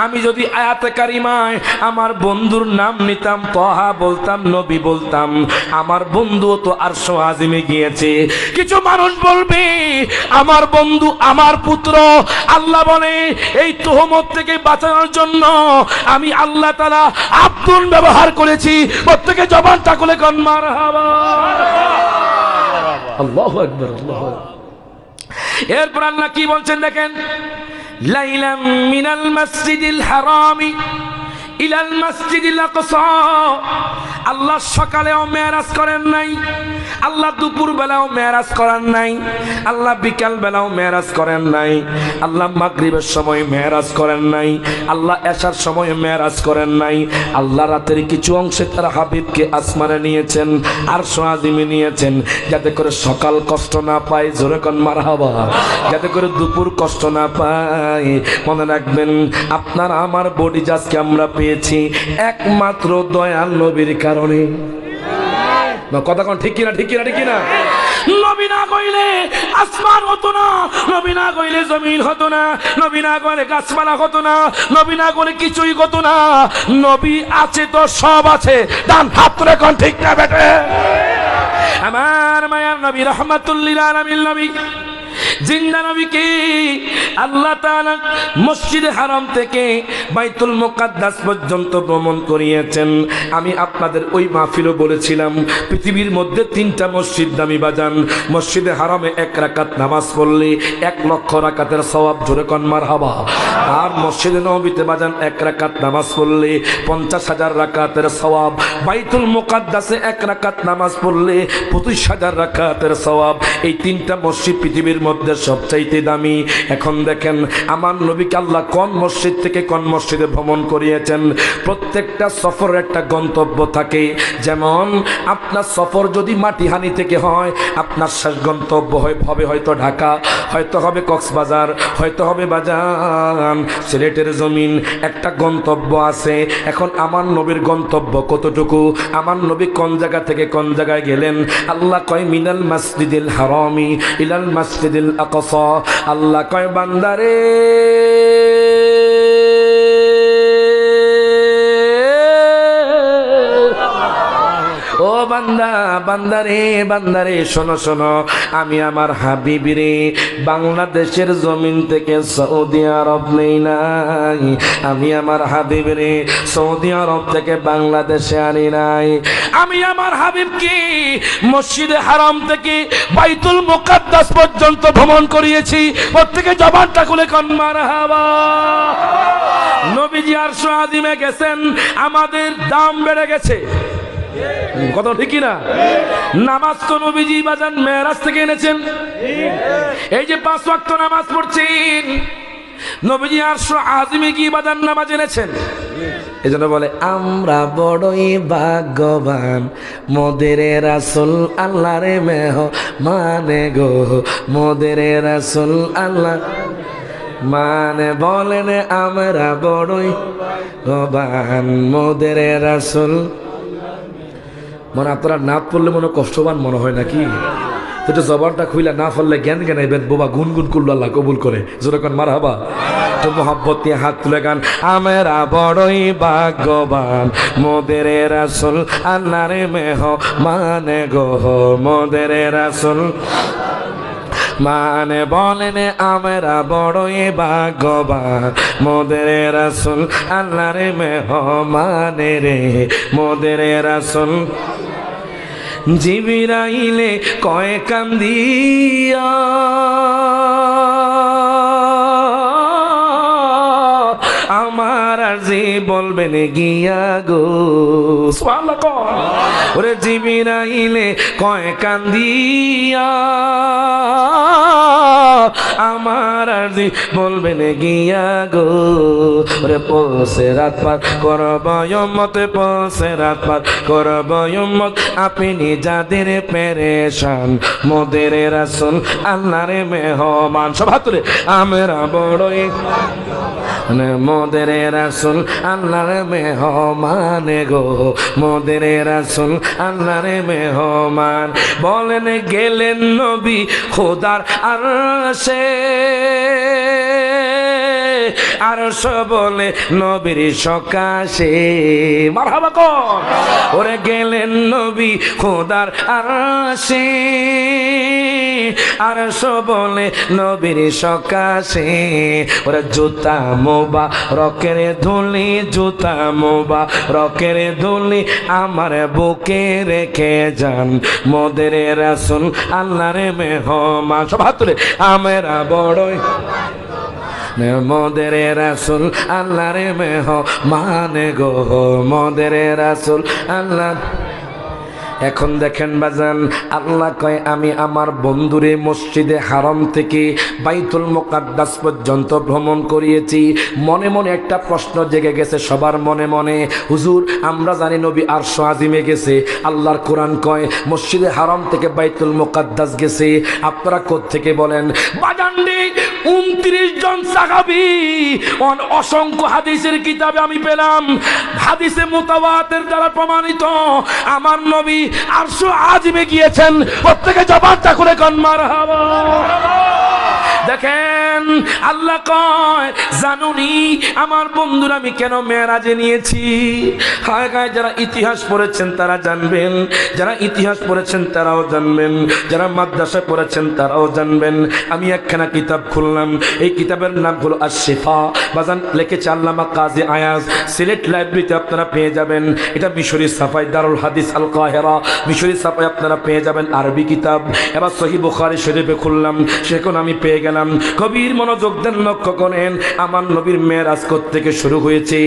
আমি যদি আয়াতে কারিমায় আমার বন্ধুর নাম নিতাম, তহা বলতাম, নবী বলতাম, আমার বন্ধু তো আরশ আজিমে গিয়েছে। কিছু মানুষ বলবে আমার বন্ধু আমার পুত্র। আল্লাহ বলে এই তোহমত থেকে বাঁচানোর জন্য আমি আল্লাহ তাআলা আব্দুল ব্যবহার করেছি। প্রত্যেকে জবানটা খুলে কোন মারহাবা। আল্লাহু আকবার, আল্লাহু আকবার। এরপর আল্লাহ কি বলছেন দেখেন, লাইলাম মিনাল মাসজিদিল হারামি ইলাল মাসজিদিল আকসা। আল্লাহ সকালেও মেরাজ করেন নাই, আল্লাহ দুপুর বেলাও মেরাজ করেন নাই, আল্লাহ বিকাল বেলাও মেরাজ করেন নাই, আল্লাহ মাগরিবের সময় মেরাজ করেন নাই, আল্লাহ এশার সময় মেরাজ করেন নাই। আল্লাহ রাতের কিছু অংশে তার হাবিবকে আসমানে নিয়েছেন, আরশ আজিমে নিয়েছেন, যাতে করে সকাল কষ্ট না পায়। জোরে কোন মারহাবা। যাতে করে দুপুর কষ্ট না পায়। মনে রাখবেন আপনার আমার বডি আজকে আমরা পেয়েছি একমাত্র দয়াল নবীর কারণে। কথা কোন ঠিক কিনা? ঠিক কিনা? ঠিক কিনা? নবী না কইলে আসমান হতো না, নবী না কইলে জমিন হতো না, নবী না কইলে গাছপালা হতো না, নবী না কইলে কিছুই হতো না। নবী আছে তো সব আছে। ডান হাত তুলে কোন ঠিক না বেটে? আমার মায়ার নবী রাহমাতুল লিল আলামিন নবী জিন্দা নবীকে আল্লাহ তাআলা মসজিদে হারাম থেকে বাইতুল মুকাদ্দাস পর্যন্ত ভ্রমণ করিয়েছেন। আমি আপনাদের ওই মাহফিলও বলেছিলাম পৃথিবীর মধ্যে 3টা মসজিদ দামি বাজান। মসজিদে হারামে 1 রাকাত নামাজ পড়লে 1 লক্ষ রাকাতের সওয়াব। জোরে কোন মারহাবা। আর মসজিদে নববীতে বাজান 1 রাকাত নামাজ পড়লে 50,000 রাকাতের সওয়াব। বাইতুল মুকাদ্দাসে 1 রাকাত নামাজ পড়লে 25,000 রাকাতের সওয়াব। এই 3টা মসজিদ পৃথিবীর মধ্যে সবচাইতে দামি। এখন দেখেন আমার নবীকে আল্লাহ কোন মসজিদ থেকে কোন মসজিদে ভ্রমণ করিয়েছেন। প্রত্যেকটা সফরের একটা গন্তব্য থাকে। যেমন আপনার সফর যদি মাটিহানি থেকে হয়, আপনার শেষ গন্তব্য হবে হয়তো ঢাকা, হয়তো হবে কক্সবাজার, হয়তো হবে বাজার সিলেটের জমিন। একটা গন্তব্য আছে। এখন আমার নবীর গন্তব্য কতটুকু? আমার নবী কোন জায়গা থেকে কোন জায়গায় গেলেন? আল্লাহ কয় মিনাল মাসজিদিল হারামি ইলাল মাসজিদিল আকসা। আল্লাহ কয় বান্দারে, ও বান্দা, বান্দারে, বান্দারে শোনো শোনো, আমি আমার হাবিবিরে বাংলাদেশের জমিন থেকে সৌদি আরব নেই নাই। আমি আমার হাবিবিরে সৌদি আরব থেকে বাংলাদেশে আনি নাই। আমি আমার হাবিবকে মসজিদে হারাম থেকে বাইতুল মুকাদ্দাস পর্যন্ত ভ্রমণ করিয়েছি। প্রত্যেকে জবানটা খুলে কোন মারহাবা। নবীজি আরশ আজিমে গেছেন, আমাদের দাম বেড়ে গেছে। কত ঠিক কিনা? নামাজ তো নবীজি বাজান মেরাজ থেকে এনেছেন। এই যে 5 ওয়াক্ত নামাজ পড়ছেন, নবীজি আরশ আজিমে গিয়ে বাজান নামাজ এনেছেন। এই জন্য বলে আমরা বড়ই ভাগ্যবান, মোদের রাসূল আল্লাহর মেহমান গো, মোদের রাসূল আল্লাহ মানে। বলেন আমরা বড়ই ভাগ্যবান, মোদের রাসূল। মানে আপনারা না পড়লে মনে কষ্টবান মনে হয় নাকি? তো জবানটা খুইলা না ফেললে জ্ঞান জ্ঞানাইবেন, বোবা গুনগুন করলো আল্লাহ কবুল করে। যখন মারহাবা। তো মোহাব্বত নিয়ে হাত তুলে গান, আমরা বড়ই ভাগ্যবান, মোদের রাসূল আল্লাহর মেহমান গো, মোদের রাসূল মানে বলেন আমরা বড়ই ভাগ্যবান মোদের রাসূল আল্লাহর মেহমান রে মোদের রাসূল জিবরাইলে কয় কান্দিয়া আমার আরজি বলবেন গিয়া গো সুবহানাল্লাহ ওরে জিবরাইলে কয় কান্দিয়া আমার আরজি বলবেন গিয়া গো ওরে পৌঁছে রাত পার করব উম্মত পৌঁছে রাত পার করব উম্মত আপনি যাদের পেরেশান মোদের রাসূল আল্লাহর মেহমান সব হাত তুলে আমরা বড়ই মোদের রাসূল আল্লাহর মেহমান গো মোদের রাসূল আল্লাহর মেহমান বলেন গেলেন নবী খোদার আরশে আরশ বলে নবীর সকাশে মারহাবা কোন ওরে গেলেন নবী খোদার আরশে আরশ বলে নবীর সকাশে ওরে জুতা মোবা রকের ধুলি জুতা মোবা রকের ধুলি আমার বুকে রেখে যান মোদের রাসূল আল্লাহর মেহমান সব হাত তুলে আমরা বড়ই মোদের রাসূল আল্লাহর মেহমান গো মোদের রাসূল আল্লাহ এখন দেখেন বাজান আল্লাহ কয় আমি আমার বন্ধুরে মসজিদে হারাম থেকে বাইতুল মুকাদ্দাস পর্যন্ত ভ্রমণ করিয়েছি মনে মনে একটা প্রশ্ন জেগে গেছে সবার মনে মনে হুজুর আমরা জানি নবী আরশ আজিমে গেছে আল্লাহর কোরআন কয় মসজিদে হারাম থেকে বাইতুল মুকাদ্দাস গেছে আপনারা কোত্থেকে বলেন বাজান রে 29 জন সাহাবী অসংখ্য হাদিসের কিতাবে আমি পেলাম হাদিসে মুতাওয়াতির দ্বারা প্রমাণিত আমার নবী আরশ আজিমে গিয়েছেন প্রত্যেকে জবানটা করে কোন মারহাবা দেখেন আল্লাহ কয় জানুনি আমার বন্ধুরা আমি কেন মেরাজে নিয়েছি হায় গায় যারা ইতিহাস পড়েছেন তারা জানবেন যারা ইতিহাস পড়েছেন তারাও জানবেন যারা মাদ্রাসায় পড়েছেন তারাও জানবেন আমি একখানা কিতাব খুললাম এই কিতাবের নাম হলো আশ-শিফা বাজান লিখেছে আল্লামা কাজী আয়াজ সিলেট লাইব্রেরিতে আপনারা পেয়ে যাবেন এটা মিশরি সাফাই দারুল হাদিস আল কাহিরা মিশরি সাফাই আপনারা পেয়ে যাবেন আরবি কিতাব এবার সহিহ বুখারী শরীফে খুললাম সেখানে আমি পেয়ে গেলাম কবির মনোযোগ দেন লক্ষ্য করেন আমার নবীর মেরাজ থেকে শুরু হয়েছে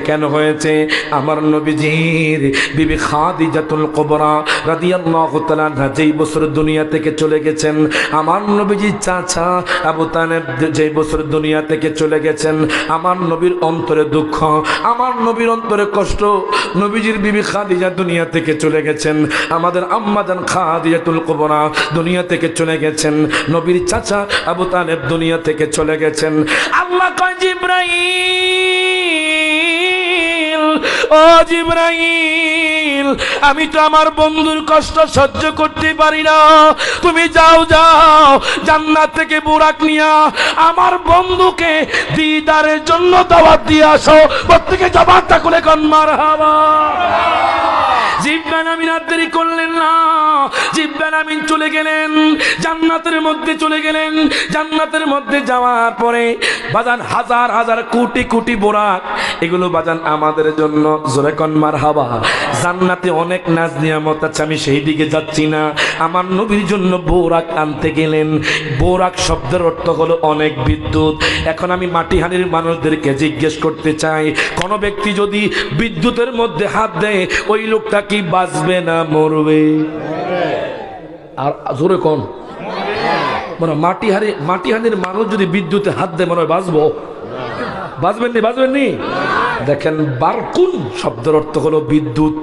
কেন হয়েছে আমার নবীজির বিবি খাদিজাতুল কুবরা রাদিয়াল্লাহু তাআলা আনহা যেই বছর দুনিয়া থেকে চলে গেছেন আমার নবীজির চাচা আবু তালেব যেই বছর দুনিয়া থেকে চলে গেছেন আমার নবীর অন্তরে দুঃখ আমার নবীর অন্তরে কষ্ট নবীজির বিবি খাদিজা দুনিয়া থেকে চলে গেছেন আমাদের আম্মা জান খাদিজাতুল কুবরা দুনিয়া থেকে চলে গেছেন নবীর চাচা আবু তালেব দুনিয়া থেকে চলে গেছেন আল্লাহ কয় জিবরাইল ও জিবরাইল আমি তো আমার বন্ধুর কষ্ট সহ্য করতে পারি না তুমি যাও জান্নাত থেকে বুরাক নিয়া আমার বন্ধুকে দিদারের জন্য দাওয়াত দিয়ে আসো প্রত্যেকে জবানটা খুলে কোন মারহাবা জিবরাইল আমিন আর দেরি করলেন না জিবরাইল আমিন চলে গেলেন জান্নাতের মধ্যে চলে গেলেন জান্নাতের মধ্যে যাওয়ার পরে বাজান হাজার হাজার কোটি কোটি বোরাক এগুলো বাজান আমাদের জন্য জোরে কোন মারহাবা জান্নাতে অনেক নাজ নিয়ামত আছে আমি সেই দিকে যাচ্ছি না আমার নবীর জন্য বোরাক আনতে গেলেন বোরাক শব্দের অর্থ হলো অনেক বিদ্যুৎ এখন আমি মাটিহানির মানুষদেরকে জিজ্ঞেস করতে চাই কোন ব্যক্তি যদি বিদ্যুতের মধ্যে হাত দেয় ওই লোকটা কি বাঁচবে না মরবে আর জোরে কোন মানে মাটিহানির মানুষ যদি বিদ্যুতে হাত দেয় মনে হয় বাঁচবেননি দেখেন বারকুন শব্দের অর্থ হলো বিদ্যুৎ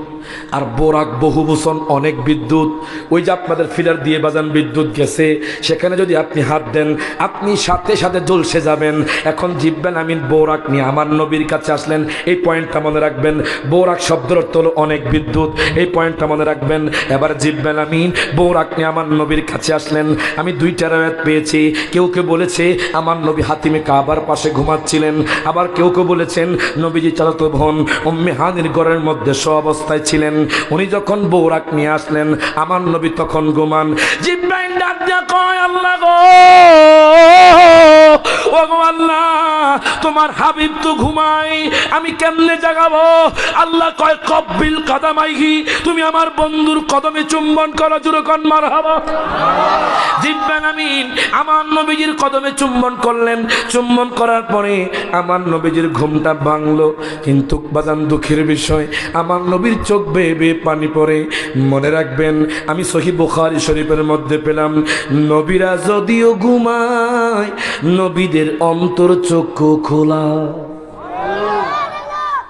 আর বোরাক বহু বচন অনেক বিদ্যুৎ ওই যে আপনাদের ফিলার দিয়ে বাজান বিদ্যুৎ গেছে সেখানে যদি আপনি হাত দেন আপনি সাথে সাথে জ্বলসে যাবেন এখন জিবরাইল আমিন বোরাক নিয়ে আমার নবীর কাছে আসলেন এই পয়েন্টটা মনে রাখবেন বোরাক শব্দের অর্থ হলো অনেক বিদ্যুৎ এই পয়েন্টটা মনে রাখবেন এবার জিবরাইল আমিন বোরাক নিয়ে আমার নবীর কাছে আসলেন আমি দুইটা রাওয়ায়াত পেয়েছি কেউ কেউ বলেছে আমার নবী হাতিমে কাবার পাশে ঘুমাচ্ছিলেন আবার কেউ কেউ বলেছেন নবীজি নবীজির চাচাতো বোন উম্মে হানির ঘরের মধ্যে শোয়া অবস্থায় ছিলেন। উনি যখন বৌরাক নিয়ে আসলেন, আমার নবী তখন ঘুমান। জিব্রাইল ডাক দিয়া কয়, আল্লাহ গো, ও গো আল্লাহ, তোমার হাবিব তো ঘুমাই, আমি কেমনে জাগাবো? আল্লাহ কয়, কব্বিল কাদামাইহি, তুমি আমার বন্ধুর কদমে চুম্বন করো, জোরে কোন মারহাবা। জিব্রাইল আমিন আমার নবীজির কদমে চুম্বন করলেন। চুম্বন করার পরে আমার নবীজির ঘুমটা ভাঙলো। কিন্তু বাজান দুঃখের বিষয়, আমার নবীর চোখ বেয়ে বেয়ে পানি পড়ে। মনে রাখবেন, আমি সহিহ বুখারী শরীফের মধ্যে পেলাম, নবীরা যদিও ঘুমায়, নবীদের অন্তর চক্ষু খোলা।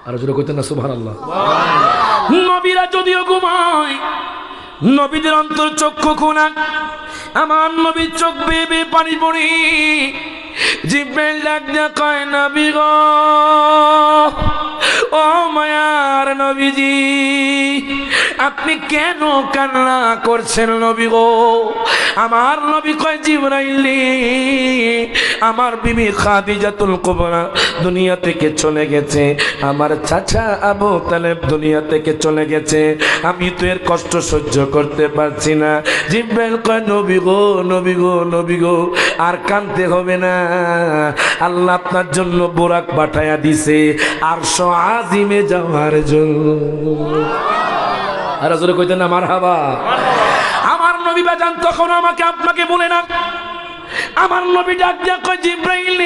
আর জোরে কইতেন না সুবহানাল্লাহ। নবীরা যদিও ঘুমায়, নবীদের অন্তর চক্ষু খোলা। আমার নবীর চোখ বেয়ে বেয়ে পানি পড়ে। জিব্রাইল ডাক দিয়া কয়, নবী গো, ও মায়ার নবীজি, আপনি কেন কান্না করছেন নবী গো? আমার নবী কয়, জিব্রাইল, আমার বিবি খাদিজাতুল কুবরা দুনিয়া থেকে চলে গেছে, আমার চাচা আবু তালেব দুনিয়া থেকে চলে গেছে, আমি তো এর কষ্ট সহ্য করতে পারছি না। জিব্রাইল কয়, নবী গো, নবী গো, নবী গো, আর কাঁদতে হবে না, আল্লাহ আপনার জন্য বোরাক পাঠায়া দিছে আরশ আজিমে যাওয়ার জন্য। আর জোরে কইতেন না মারহাবা। আমার নবী বাজান তখন আমাকে আপনাকে বলে না, আমার নবী ডাক দিয়া কয়, জিব্রাইল,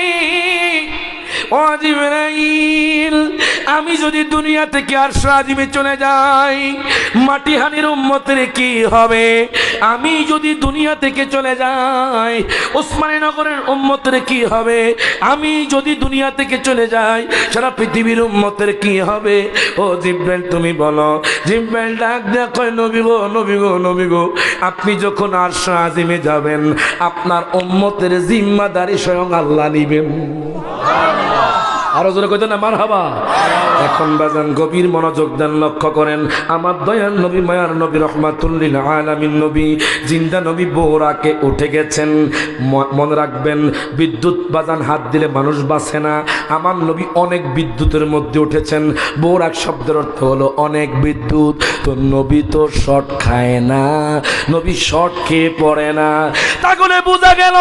ও জিব্রাইল, আমি যদি দুনিয়া থেকে আরশ আজিমে চলে যাই, মাটিহানির উম্মতের কি হবে? আমি যদি দুনিয়া থেকে চলে যাই, ওসমানী নগরের উম্মতের কি হবে? আমি যদি দুনিয়া থেকে চলে যাই, সারা পৃথিবীর উম্মতের কি হবে? ও জিব্রাইল, তুমি বলো। জিব্রাইল ডাক দেয়া কয়, নবী গো, নবী গো, নবী গো, আপনি যখন আরশ আজিমে যাবেন, আপনার উম্মতের জিম্মাদারি স্বয়ং আল্লাহ নিবেন। আরো জোরে কইতেন না মারহাবা। এখন বাজান গভীর মনোযোগ দেন, লক্ষ্য করেন, আমার দয়াল নবী, মায়ার নবী, রহমাতুল লিল আলামিন নবী, জিন্দা নবী বোরাকে উঠে গেছেন। মনে রাখবেন, বিদ্যুৎ বাজান হাত দিলে মানুষ বাঁচে না। আমার নবী অনেক বিদ্যুতের মধ্যে উঠেছেন। বোরাক শব্দের অর্থ হলো অনেক বিদ্যুৎ। তো নবী তো শর্ট খায় না, নবী শর্ট খেয়ে পড়ে না। তাহলে বোঝা গেল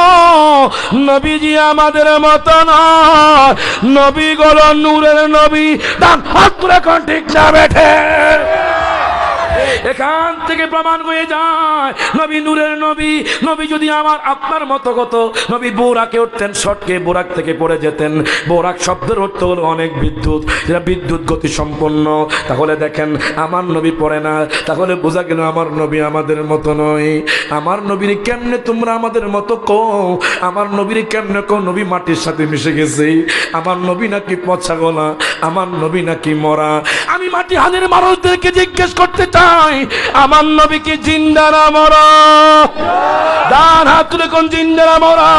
নবীজি আমাদের মতো নয়, নবী গলো নূরের নবী। ডান হাত তুলে কোন ঠিক না বেঠে, এখান থেকে প্রমাণ হয়ে যায় নবী নূরের নবী। নবী যদি আমার আপনার মতো কত, নবী বোরাকে উঠতেন, শটকে বোরাক থেকে পড়ে যেতেন। বোরাক শব্দের অর্থ হলো অনেক বিদ্যুৎ, যেটা বিদ্যুৎ গতি সম্পন্ন। তাহলে দেখেন, আমার নবী পড়ে না, তাহলে বোঝা গেল আমার নবী আমাদের মতো নয়। আমার নবীর কেমনে তোমরা আমাদের মতো কো? আমার নবীর কেমনে কো নবী মাটির সাথে মিশে গেছে? আমার নবী নাকি পচা গলা, আমার নবী নাকি মরা? আমি মাটি হানের মানুষদেরকে জিজ্ঞেস করতে চাই, আমার নবী কি জিন্দা না মরা? ডান হাত তুলে কোন জিন্দা না মরা?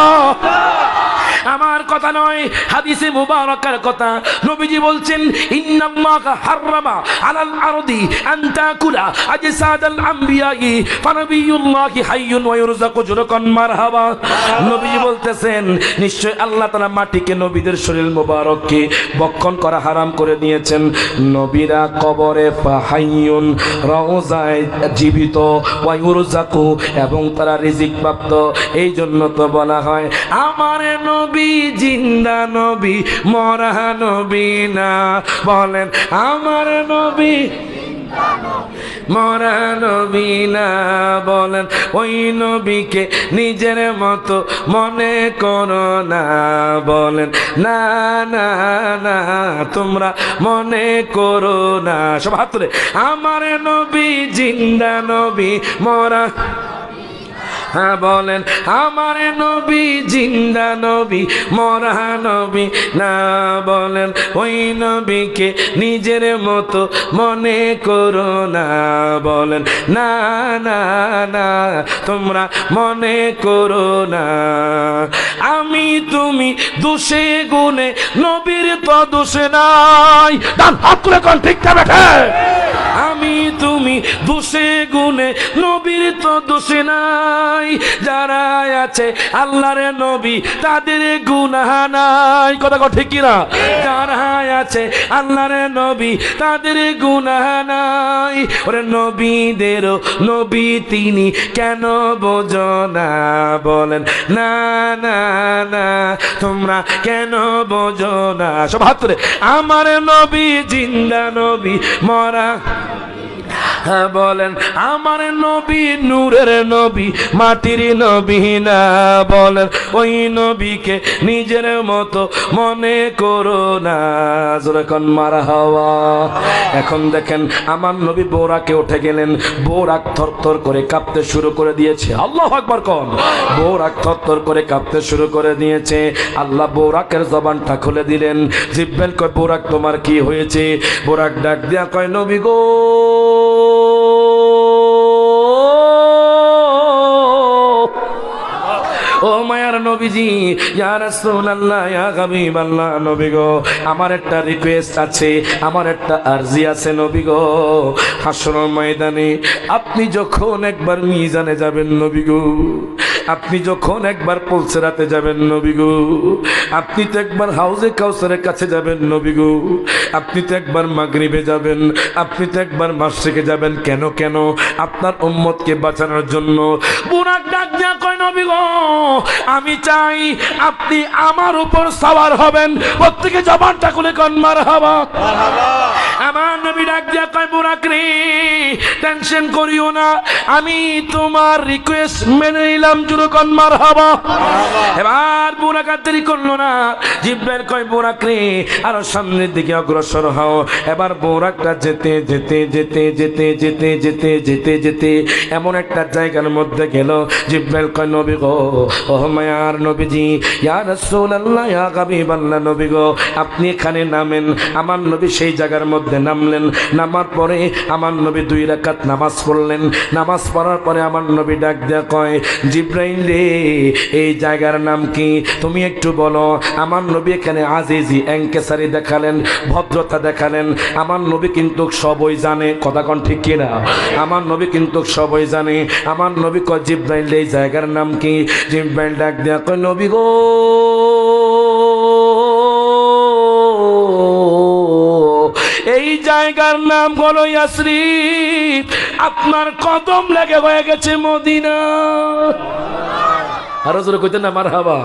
আমার কথা নয়, হাদিসে মুবারাকার কথা। নবীজি বলছেন, ইন্নাল্লাহা হাররামা আলাল আরদি আন তাকুলা আজসাদাল আমবিয়াই ফানাবিয়ুল্লাহি হাইয়ুন ওয়া ইরযাকু, জুরকান মারহাবা। নবীজি বলতেছেন, নিশ্চয় আল্লাহ তাআলা মাটিকে, নবীদের শরীর মোবারককে ভক্ষণ করা হারাম করে দিয়েছেন। নবীরা কবরে ফাহাইয়ুন, রওজায় জীবিত, ওয়া ইরযাকু, এবং তারা রিজিক প্রাপ্ত। এই জন্য তো বলা হয়, আমার নবী জিন্দা নবী, মরা নবী না। বলেন, আমার নবী মরা নবী না। বলেন, ওই নবীকে নিজের মতো মনে করো না। বলেন, না না না, তোমরা মনে করো না। সব হাত তুলে, আমার নবী জিন্দা নবী, মরা। হ্যাঁ বলেন, আমার নবী জিন্দা নবী, মরা নবী না। বলেন, ওই নবীকে নিজের মতো মনে করো না। বলেন, না না না, তোমরা মনে করো না। আমি তুমি দোষে গুণে, নবীর তো দোষে নাই। ডান হাত তুলে কোন ঠিক না বেঠে? আমি তুমি দোষে গুণে, নবীর তো দোষে নাই। যারা আছে আল্লাহর নবী তাদের গুনাহ নাই, কথা কও ঠিক কিনা? যারা আছে আল্লাহর নবী তাদের গুনাহ নাই। ওরে নবীদেরও নবী তিনি, কেন বোঝো না? বলেন না না না, তোমরা কেন বোঝো না? সব হাত তুলে, আমার নবী জিন্দা নবী মরা। হ্যাঁ বলেন, আমার নবী নূরের নবী, মাটির নবী না। বলেন, ওই নবীকে নিজের মতো মনে করো না। যখন মারহাবা। এখন দেখেন আমার নবী বোরাকে উঠে গেলেন, বোরাক থরথর করে কাঁপতে শুরু করে দিয়েছে। আল্লাহু আকবার কোন। বোরাক থরথর করে কাঁপতে শুরু করে দিয়েছে। আল্লাহ বোরাকের জবানটা খুলে দিলেন। জিব্রাইল কয়, বোরাক তোমার কি হয়েছে? বোরাক ডাক দিয়া কয়, নবী গো, ও মায়ার নবীজি, ইয়া রাসূলুল্লাহ, ইয়া হাবিবাল্লাহ, নবী গো, আমার একটা রিকোয়েস্ট আছে, আমার একটা আরজি আছে নবী গো। হাসরের ময়দানে আপনি যখন একবার মিজানে যাবেন নবী গো, আপনি যখন একবার পুলসিরাতে যাবেন নবী গো, আপনি তো একবার হাউজে কাউসারের কাছে যাবেন নবী গো, আপনি তো একবার মাগরিবে যাবেন, আপনি তো একবার মাশরিকে যাবেন। কেন কেন? আপনার উম্মতকে বাঁচানোর জন্য। বুরাক ডাক দিয়া কয়, নবী গো, আমি চাই আপনি আমার উপর সওয়ার হবেন। প্রত্যেকে জবানটা খুলে কোন মারহাবা। আমার নবী ডাক দিয়া কয়, বুরাক রে, টেনশন করিও না, আমি তোমার রিকোয়েস্ট মেনে নিলাম। জুরে কোন মারহাবা। এবার বুরাক আর দেরি করলো না। জিব্রাইল কয়, বুরাক রে, আরো সামনের দিকে অগ্রসর হও। এবার বুরাকটা যেতে যেতে যেতে যেতে যেতে যেতে যেতে যেতে এমন একটা জায়গার মধ্যে গেল। জিব্রাইল কয়, নবী গো, ও মায়ার নবীজি, ইয়া রাসূলুল্লাহ, ইয়া হাবিবাল্লাহ, নবী গো, আপনি এখানে নামেন। আমার নবী সেই জায়গার মধ্যে নামলেন। নামার পরে আমার নবী 2 রাকাত নামাজ পড়লেন। নামাজ পড়ার পরে আমার নবী ডাক দেয়া কয়, জিব্রাইল রে, এই জায়গার নাম কি? তুমি একটু বলো। আমার নবী এখানে আজিজি এনকেসারি দেখালেন, ভদ্রতা দেখালেন। আমার নবী কিন্তু সবই জানে, কথা কোন ঠিক কিনা? আমার নবী কিন্তু সবই জানে। আমার নবী কয়, জিব্রাইল এই জায়গার নাম কি? জিব্রাইল ডাক দেয়া কয়, নবী গো, এই জায়গার নাম হলো ইয়াসরিব। আপনার কদম লেগে হয়ে গেছে মদিনা। আরো জোরে কইতেন না মারহাবা।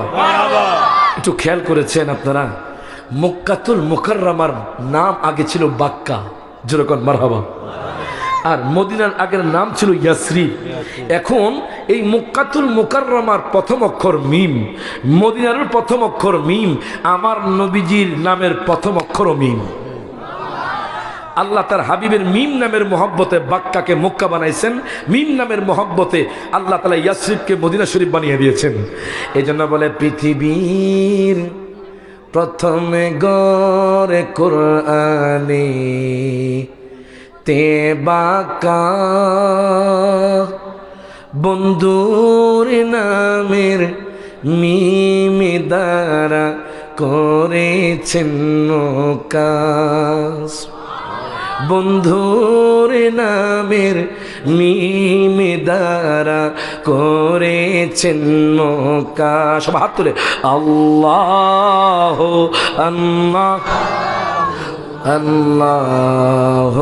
একটু খেয়াল করেছেন আপনারা, মক্কাতুল মুকাররমার নাম আগে ছিল বাক্কা। জোরে কোন মারহাবা। আর মদিনার আগের নাম ছিল ইয়াসরিব। এখন এই মক্কাতুল মুকাররমার প্রথম অক্ষর মিম, মদিনার প্রথম অক্ষর মিম, আমার নবীজির নামের প্রথম অক্ষর মিম। আল্লাহ তার হাবিবের মিম নামের মহব্বতে বাক্কাকে মক্কা বানাইছেন, মিম নামের মহব্বতে আল্লাহ তাআলা ইয়াসরিবকে মদিনা শরীফ বানিয়ে দিয়েছেন। এই জন্য বলে, পৃথিবীর প্রথমে গড়ে কোরআনে তে বাক্কা, বন্ধুর নামের মিম দ্বারা করেছেন কাজ। বন্ধুর নামের মিম দ্বারা করেছেন মক্কা। সব হাত তুলে আল্লাহ আল্লাহ আল্লাহ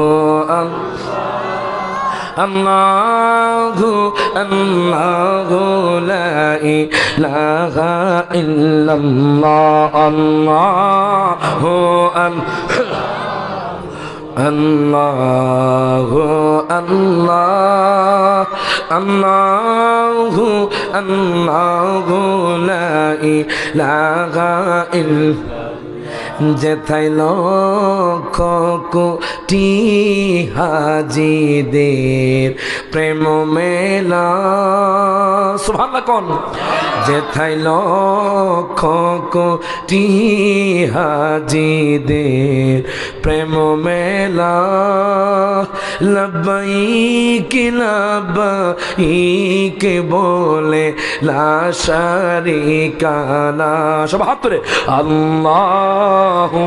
আল্লাহু আল্লাহু লা ইলাহা ইল্লাল্লাহ আল্লাহু আল্লাহু আল্লাহ আল্লাহু আল্লাহু লা ইলাহা ইল্লাল্লাহ। যেথায় লক্ষ কোটি হাজিদের প্রেম মেলা। সুবহানাল্লাহ কোন। যেথায় লক্ষ কোটি হাজিদের প্রেম মেলা। লব্বাইক লব্বাইক বলে লা শারিকা লা। সব হাত ধরে আল্লাহু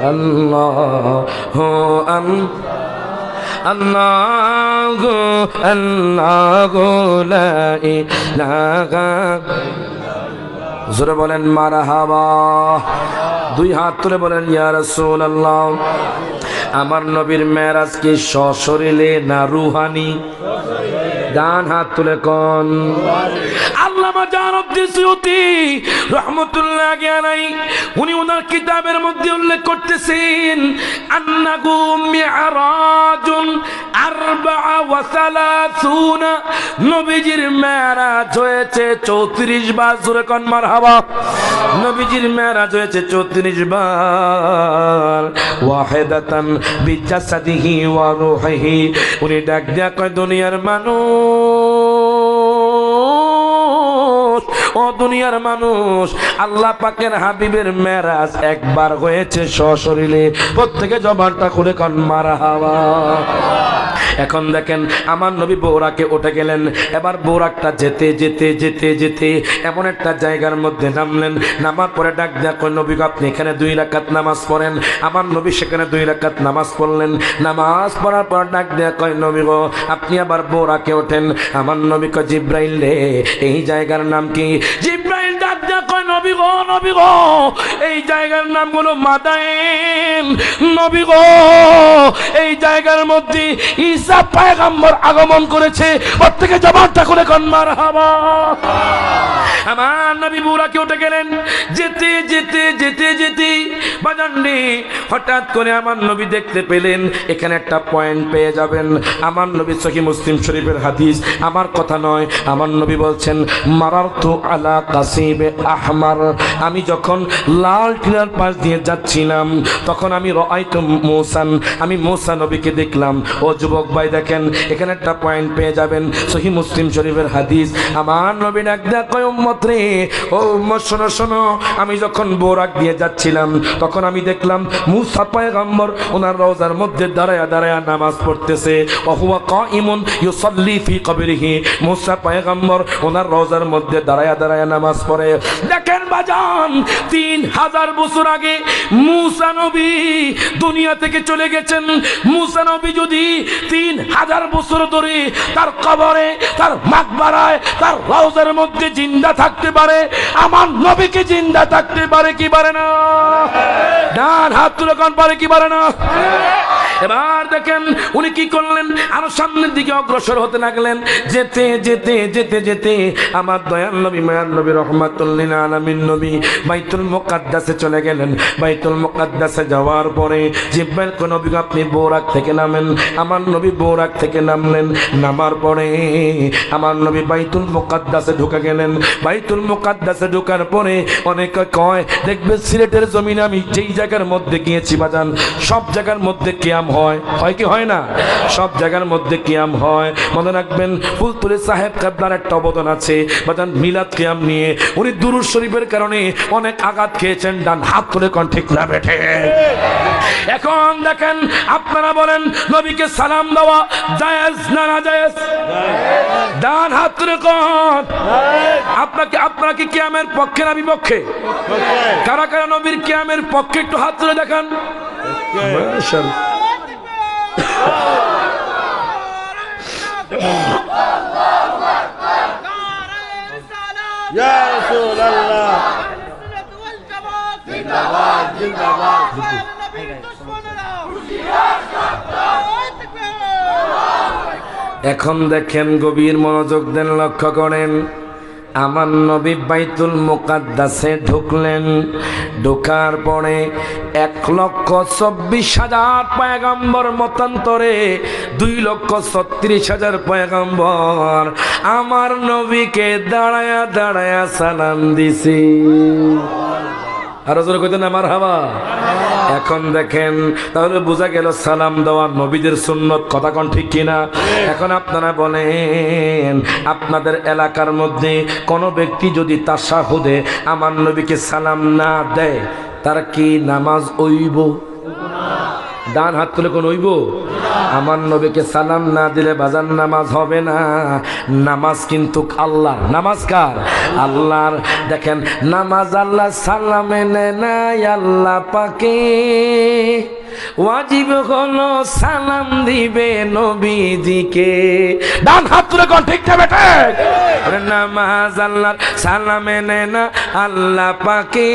আল্লাহু আল্লাহু আল্লাহু লা ইলাহা জোরে বলেন মারহাবা। দুই হাত তুলে বলেন ইয়া রাসূলুল্লাহ। আমার নবীর মেরাজ কি সশরীরে না রুহানি? ডান হাত তুলে কোন। আল্লামা জালালউদ্দিন সুয়ুতী রাহমাতুল্লাহি আলাইহি উনি ওনার কিতাবের মধ্যে উল্লেখ করতেছেন আন্নাহু মি'রাজুন 34 নবীজির মেরাজ হয়েছে 34 বার। জোরে কোন মারহাবা। নবীজির মেরাজ হয়েছে 34 বার। ওয়াহিদাতান বিজাসাদিহি ওয়া রূহিহি। উনি ডাক দিয়া কয় দুনিয়ার মানুষ, ও দুনিয়ার মানুষ, আল্লাহ পাকের হাবিবের মেরাজ একবার হয়েছে সশরীরে। প্রত্যেকে জবানটা খুলে কোন মারহাবা। এখন দেখেন আমার নবী বোরাকে উঠে গেলেন। এবার বোরাকটা যেতে যেতে যেতে যেতে এমন একটা জায়গার মধ্যে নামলেন। নামার পরে ডাক দেয়া কই নবী আপনি এখানে 2 রাকাত নামাজ পড়েন। আমার নবী সেখানে 2 রাকাত নামাজ পড়লেন। নামাজ পড়ার পর ডাক দেয়া কই নবী গো আপনি আবার বোরাকে ওঠেন। আমার নবী কয় জিব্রাইল রে এই জায়গার নাম কি? জিব্রাইল ডাক দেয়া কই নবী গো এই জায়গার নাম হলো মাদায়েন। নবী গো এই জায়গার মধ্যে ঈসা পয়গম্বর আগমন করেছে। প্রত্যেকে জবানটা খুলে কোন মারহাবা। আমার নবী বুরাকে উঠে গেলেন। যেতে যেতে যেতে যেতে বাজাননি হঠাৎ করে আমার নবী দেখতে পেলেন এখানে একটা পয়েন্ট পেয়ে যাবেন। আমার নবী সহিহ মুসলিম শরীফের হাদিস, আমার কথা নয়। আমার নবী বলছেন মারারতু আলা কাসিবে আহমার। আমি যখন লাল টিলার পাশ দিয়ে যাচ্ছিলাম তখন আমি রাআইতু মূসা, আমি মূসা নবীকে দেখলাম। ও যুবক ভাই দেখেন এখানে একটা পয়েন্ট পেয়ে যাবেন। সহিহ মুসলিম শরীফের হাদিস। আমার নবী ডাক দেয়া কয় উম্মত রে, ও উম্মত শোনো শোনো, আমি যখন বোরাক দিয়ে যাচ্ছিলাম তখন আমি দেখলাম মূসা পয়গম্বর ওনার রওজার মধ্যে দাঁড়ায়া দাঁড়ায়া নামাজ পড়তেছে। ওয়া হুয়া কাইমুন ইউসাল্লি ফি কবরিহি। মূসা পয়গম্বর ওনার রওজার মধ্যে দাঁড়ায়া দাঁড়ায়া নামাজ পড়ে। দেখেন বাজান 3000 বছর আগে মূসা নবী দুনিয়া থেকে চলে গেছেন। মূসা নবী যদি 3000 বছর ধরে তার কবরে, তার মাকবারায়, তার রওজার মধ্যে জিন্দা থাকতে পারে, আমার নবীকে জিন্দা থাকতে পারে কি পারে না? ডান হাত তুলে কোন পারে কি পারে না? এবার দেখেন উনি কি করলেন, আরো সামনের দিকে অগ্রসর হতে লাগলেন। যেতে যেতে যেতে যেতে আমার দয়াল নবী মায়ার নবী রহমাতুল লিল আলামিন নবী বাইতুল মুকাদ্দাসে চলে গেলেন। বাইতুল মুকাদ্দাসে যাওয়ার পরে জিব্রাইল কো নবী আপনি বোরাক থেকে নামেন। আমার নবী বোরাক থেকে নামলেন। নামার পরে আমার নবী বাইতুল মুকাদ্দাসে ঢুকে গেলেন। বাইতুল মুকাদ্দাসে ঢোকার পরে অনেকে কয় দেখবে সিলেটের জমিনে আমি যেই জায়গার মধ্যে গিয়েছি বাজান সব জায়গার মধ্যে কিয়াম হয়, হয় কি হয় না? সব জায়গার মধ্যে কিয়াম হয়। মনে রাখবেন ফুলপুরে সাহেব কাবলার একটা অবদান আছে বাজান মিলাদ কিয়াম নিয়ে। উনি দুরূদ শরীফের কারণে অনেক আঘাত খেয়েছেন। ডান হাত তুলে কোন ঠিক না বেঠে? এখন দেখেন আপনারা বলেন নবীকে সালাম দেওয়া জায়েজ না না জায়েজ? ডান হাত তুলে কোন। আপনারা কি কিয়ামের পক্ষে না বিপক্ষে? কারা কারা নবীর কিয়ামের পক্ষে একটু হাত তুলে দেখান। মাশাআল্লাহ। ইয়া রাসূলুল্লাহ জিন্দাবাদ জিন্দাবাদ। এখন দেখেন গভীর মনোযোগ দেন, লক্ষ্য করেন। আমার নবী বাইতুল মুকাদ্দাসে ঢুকলেন। ঢোকার পরে 1,24,000 পয়গম্বর মতান্তরে 2,36,000 পয়গম্বর আমার নবীকে দাঁড়ায়া দাঁড়ায়া সালাম দিছি। আরো জোরে কইতেন না মারহাবা। এখন দেখেন তাহলে বোঝা গেল সালাম দেওয়া নবীদের সুন্নত। কথা কোন ঠিক কিনা? এখন আপনারা বলেন আপনাদের এলাকার মধ্যে কোনো ব্যক্তি যদি তাশাহুদে আমার নবীকে সালাম না দেয় তার কি নামাজ হইব? ডান হাত তুলে কোন হইব? আমার নবীকে সালাম না দিলে বাজান নামাজ হবে না। নামাজ কিন্তু আল্লাহ, নামাজ কার? আল্লাহর। দেখেন নামাজ আল্লাহ সালামে নেয় না আল্লাহ পাকে, ওয়াজিব হলো সালাম দিবে নবীজিকে। ডান হাত তুলে কোন ঠিক না বেটা? নামাজ আল্লাহর সালামে নেয় না আল্লাহ পাকে,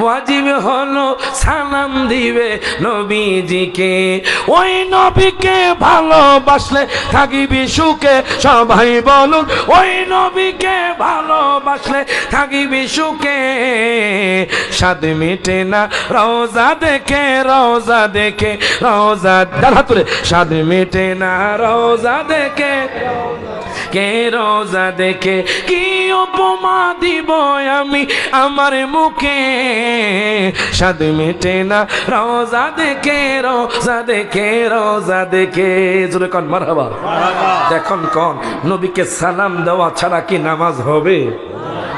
ওয়াজিব হলো সালাম দিবে নবীজিকে। ওই নবীকে ভালোবাসলে থাকিবি সুখে, সবাই বলুন ওই নবীকে ভালোবাসলে থাকিবি সুখে। স্বাদ মিটে না রওজা দেখে, রওজা দেখে, রওজা তুলে স্বাদ মিটে না রওজা দেখে, কে রওজা দেখে কি উপমা দিব আমি আমার মুখে। স্বাদ মিটে না রওজা দেখে, রওজা দেখে, রওজা দেখে। জোরে কোন মারহাবা। দেখুন কোন নবীকে সালাম দেওয়া ছাড়া কি নামাজ হবে?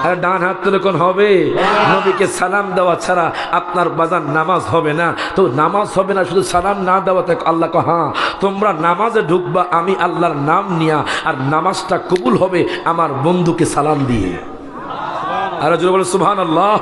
আর ডান হাত তুলে কোন হবে? নবীকে সালাম দেওয়া ছাড়া আপনার বাজান নামাজ হবে না। তো নামাজ হবে না শুধু সালাম না দেওয়াতে। আল্লাহ কয় হ্যাঁ তোমরা নামাজে ঢুকবা আমি আল্লাহর নাম নিয়া, আর নামাজটা কবুল হবে আমার বন্ধুকে সালাম দিয়ে। আর জোরে বলে সুবহানাল্লাহ।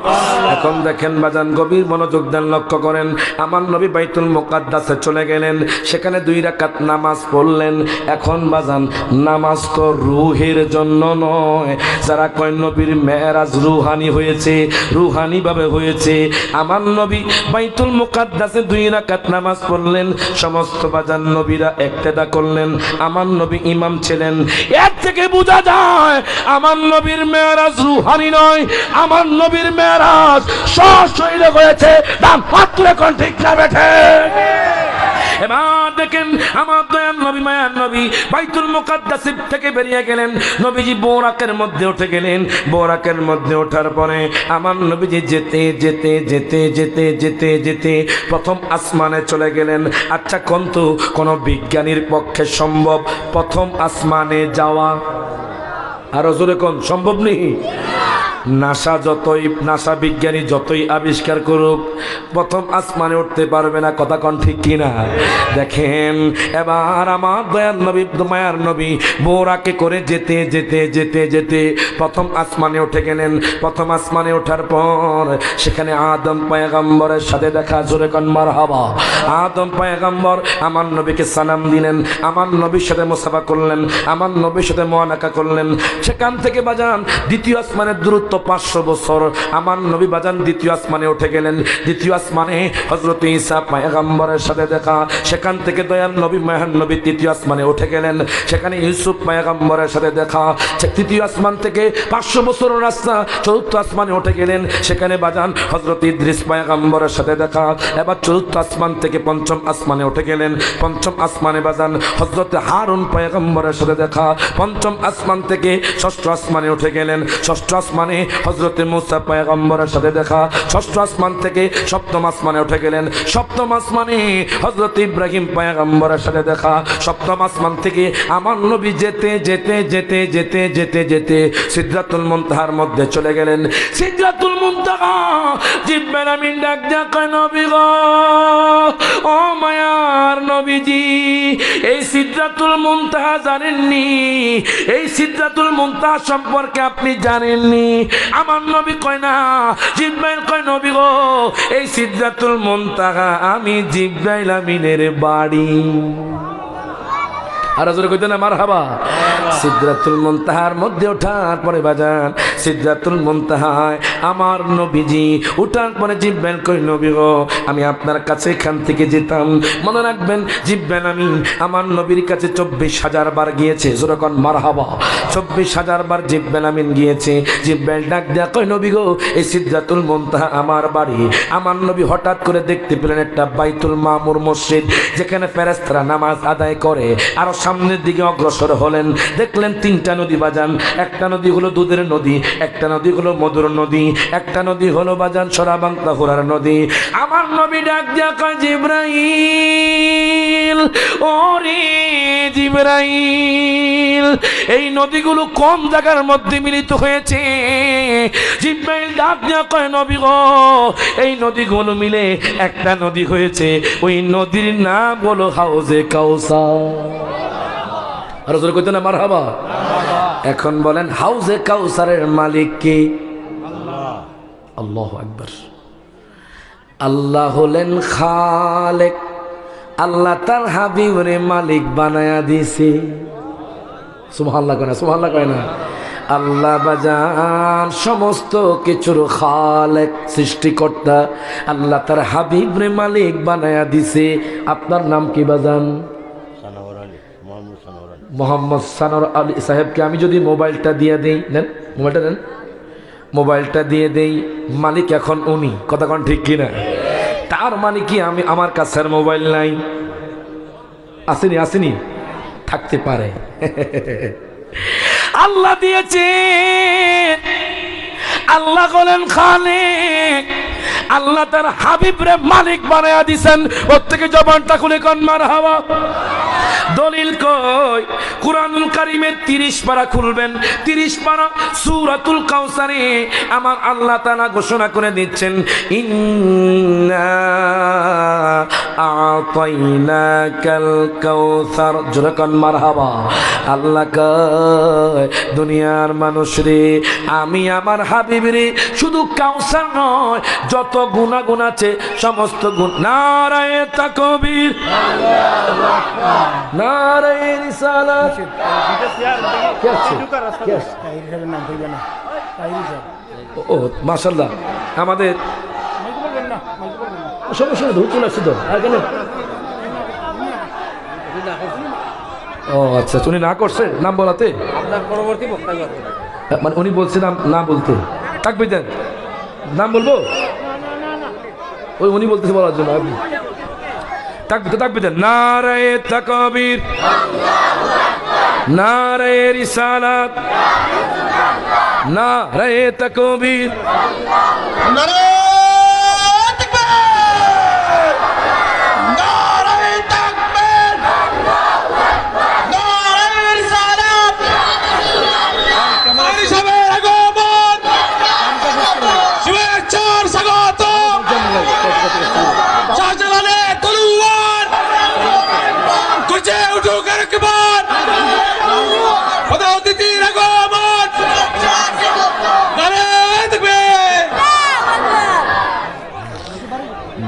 এখন দেখেন বাজান গভীর মনোযোগ দেন, লক্ষ্য করেন। আমার নবী বাইতুল মুকাদ্দাসে চলে গেলেন, সেখানে 2 রাকাত নামাজ পড়লেন। এখন বাজান নামাজ তো রুহের জন্য নয়। যারা কয় নবীর মেরাজ রুহানি হয়েছে, রুহানি ভাবে হয়েছে। আমার নবী বাইতুল মুকাদ্দাসে 2 রাকাত নামাজ পড়লেন। সমস্ত বাজান নবীরা ইক্তেদা করলেন, আমার নবী ইমাম ছিলেন। এর থেকে বোঝা যায় আমার নবীর মেরাজ রুহানি নয়, আমার নবীর মেরাজ সশরীরে হয়েছে। ডান হাত তুলে কোন ঠিক না বেঠে? এবার দেখেন আমার দয়াল নবী মায়ার নবী বাইতুল মুকাদ্দাস থেকে বেরিয়ে গেলেন। নবীজি বোরাকের মধ্যে উঠে গেলেন। বোরাকের মধ্যে ওঠার পরে আমার নবীজি যেতে যেতে যেতে যেতে যেতে যেতে প্রথম আসমানে চলে গেলেন। আচ্ছা কিন্তু কোন বিজ্ঞানীর পক্ষে সম্ভব প্রথম আসমানে যাওয়া? আরো জোরে কোন সম্ভব নেই? নাসা বিজ্ঞানী যতই আবিষ্কার করুক প্রথম আসমানে উঠতে পারবে না। কথা কোন ঠিক কিনা? দেখেন এবার আমার দয়ার নবী মায়ার নবী বোরাকে করে যেতে যেতে যেতে যেতে প্রথম আসমানে উঠে গেলেন। প্রথম আসমানে ওঠার পর সেখানে আদম পয়গম্বরের সাথে দেখা। জোরে কোন মারহাবা। আদম পয়গম্বর আমার নবীকে সালাম দিলেন, আমার নবীর সাথে মুসাফা করলেন, আমার নবীর সাথে মুআনাকা করলেন। সেখান থেকে বাজান দ্বিতীয় আসমানের দূরত্ব 500 বছর। আমার নবী বাজান দ্বিতীয় আসমানে উঠে গেলেন। দ্বিতীয় আসমানে হযরত ঈসা পয়গম্বরের সাথে দেখা। সেখান থেকে দয়াল নবী মায়ার নবী তৃতীয় আসমানে উঠে গেলেন। সেখানে ইউসুফ পয়গম্বরের সাথে দেখা। তৃতীয় আসমান থেকে 500 বছর রাস্তা চতুর্থ আসমানে উঠে গেলেন। সেখানে বাজান হযরত ইদ্রিস পয়গম্বরের সাথে দেখা। এবার চতুর্থ আসমান থেকে পঞ্চম আসমানে উঠে গেলেন। পঞ্চম আসমানে বাজান হযরত হারুন পয়গম্বরের সাথে দেখা। পঞ্চম আসমান থেকে ষষ্ঠ আসমানে উঠে গেলেন। ষষ্ঠ আসমানে হযরত মুসা পয়গম্বরের সাথে দেখা। ষষ্ঠ আসমান থেকে সপ্তম আসমানে উঠে গেলেন। সপ্তম আসমানে হযরত ইব্রাহিম পয়গম্বরের সাথে দেখা। সপ্তম আসমান থেকে আমার নবী যেতে যেতে যেতে যেতে যেতে যেতে সিদরাতুল মুনতাহার মধ্যে চলে গেলেন। সিদরাতুল মুনতাহা জিবরাইল আমিন ডাক দিয়া কয় নবী গো, ও মায়ার নবীজি এই সিদরাতুল মুনতাহা জানেননি? এই সিদরাতুল মুনতাহা সম্পর্কে আপনি জানেননি? আমার নবী কয় না। জিবরাইল কয় নবী গো এই সিদরাতুল মুনতাহা আমি জিবরাইল আমিনের বাড়ি। আর জোরে কইতে না মারহাবা। সিদরাতুল মুনতাহার মধ্যে ওঠার পরে বাজান সিদরাতুল মুনতাহায় আমার নবীজি ওঠার পরে জিবরাইল কই নবী গো আমি আপনার কাছে এখান থেকে যেতাম। মনে রাখবেন জিবরাইল আমিন আমার নবীর কাছে 24,000 বার গিয়েছে। জোরে কোন মারহাবা। 24,000 বার জিবরাইল আমিন গিয়েছে। জিবরাইল ডাক দেয়া কই নবী গো এই সিদরাতুল মুনতাহা আমার বাড়ি। আমার নবী হঠাৎ করে দেখতে পেলেন একটা বাইতুল মামুর মসজিদ, যেখানে ফেরেশতারা নামাজ আদায় করে। আর সামনের দিকে অগ্রসর হলেন, দেখলেন 3টা নদী বাজান। একটা নদী হলো দুধের নদী, একটা নদী হলো মধুর নদী, একটা নদী হলো বাজান সরাবাংলা ঘোরার নদী। আমার নবী ডাক দিয়া কয় জিবরাইল, ওরে জিবরাইল এই নদীগুলো কোন জায়গার মধ্যে মিলিত হয়েছে? জিবরাইল ডাক দিয়া কয় নবী গো, এই নদীগুলো মিলে একটা নদী হয়েছে, ওই নদীর নাম হলো হাউজে কাউসার। আর জোরে কইতো না মারহাবা। এখন বলেন হাউজে কাউসারের মালিক কে? আল্লাহু আকবার। আল্লাহ হলেন খালেক, আল্লাহ তার হাবিবরে মালিক বানায়া দিছে। সুবহানাল্লাহ কয় না, সুবহানাল্লাহ কয় না। আল্লাহ বাজান সমস্ত কিছুর খালেক, সৃষ্টিকর্তা। আল্লাহ তার হাবিবরে মালিক বানায়া দিছে। আপনার নাম কি বাজান? মোহাম্মদ সানোর আলী সাহেবকে আমি যদি মোবাইলটা দিয়ে দেই, নেন মোবাইলটা নেন, মোবাইলটা দিয়ে দেই, মালিক এখন উনি, কথা কোন ঠিক কিনা? তার মানে কি আমি, আমার কাছে আর মোবাইল নাই? আসেনি, আসেনি, থাকতে পারে। আল্লাহ দিয়েছে, আল্লাহ বলেন খালেক, আল্লাহ তার হাবিবরে মালিক বানায়া দিছেন। প্রত্যেকে জবানটা খুলে কোন মারহাবা। দলিল কই? কুরআনুল কারীমের 30 পারা খুলবেন, 30 পারা সূরাতুল কাউসারে আমার আল্লাহ তাআলা ঘোষণা করে দিচ্ছেন, ইন্না আ'তাইনাকাল কাউসার। জোরে কোন মারহাবা। আল্লাহ কয় দুনিয়ার মানুষ রে, আমি আমার হাবিব রে শুধু কাউসার নয়, যত গুনাহ আছে সমস্ত গুণ। নারায়ে তাকবীর, নারায়ে রিসালাত। ও মাশাআল্লাহ, আমাদের সমস্যা ধুর চলে আসছে তো। ও আচ্ছা, উনি না করছে নাম বলাতে, মানে উনি বলছে না বলতে। তাকবীর দেন, নাম বলবো? ওই উনি বলতেছে বলার জন্য। আপনি তাকবীর দেন। নারায়ে তাকবীর, নারায়ে রিসালাত, নারায়ে তাকবীর।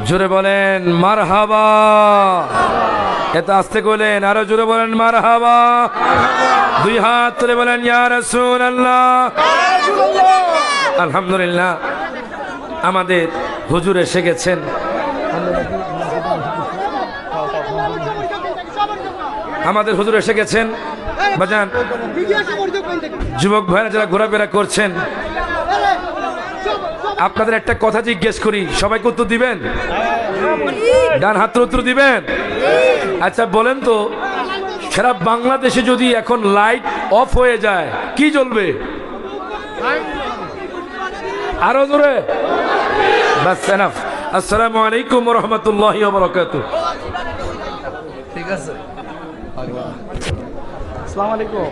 জোরে বলেন মারহাবা। এত আস্তে কইলেন, আরো জোরে বলেন মারহাবা। দুই হাত তুলে বলেন ইয়া রাসূলুল্লাহ। আলহামদুলিল্লাহ, আমাদের হুজুর এসে গেছেন। আমাদের হুজুর এসে গেছেন। বাজান যুবক ভাইরা যারা ঘোরাফেরা করছেন, আপনাদের একটা কথা জিজ্ঞেস করি, সবাইকে উত্তর দিবেন? ডান হাতের উত্তর দিবেন? আচ্ছা বলেন তো, সারা বাংলাদেশে যদি এখন লাইট অফ হয়ে যায় কি জ্বলবে? আরো জোরে। বাস এনাফ। আসসালামু আলাইকুম ওয়া রাহমাতুল্লাহি ওয়া বারাকাতুহু। ঠিক আছে, আসসালামু আলাইকুম।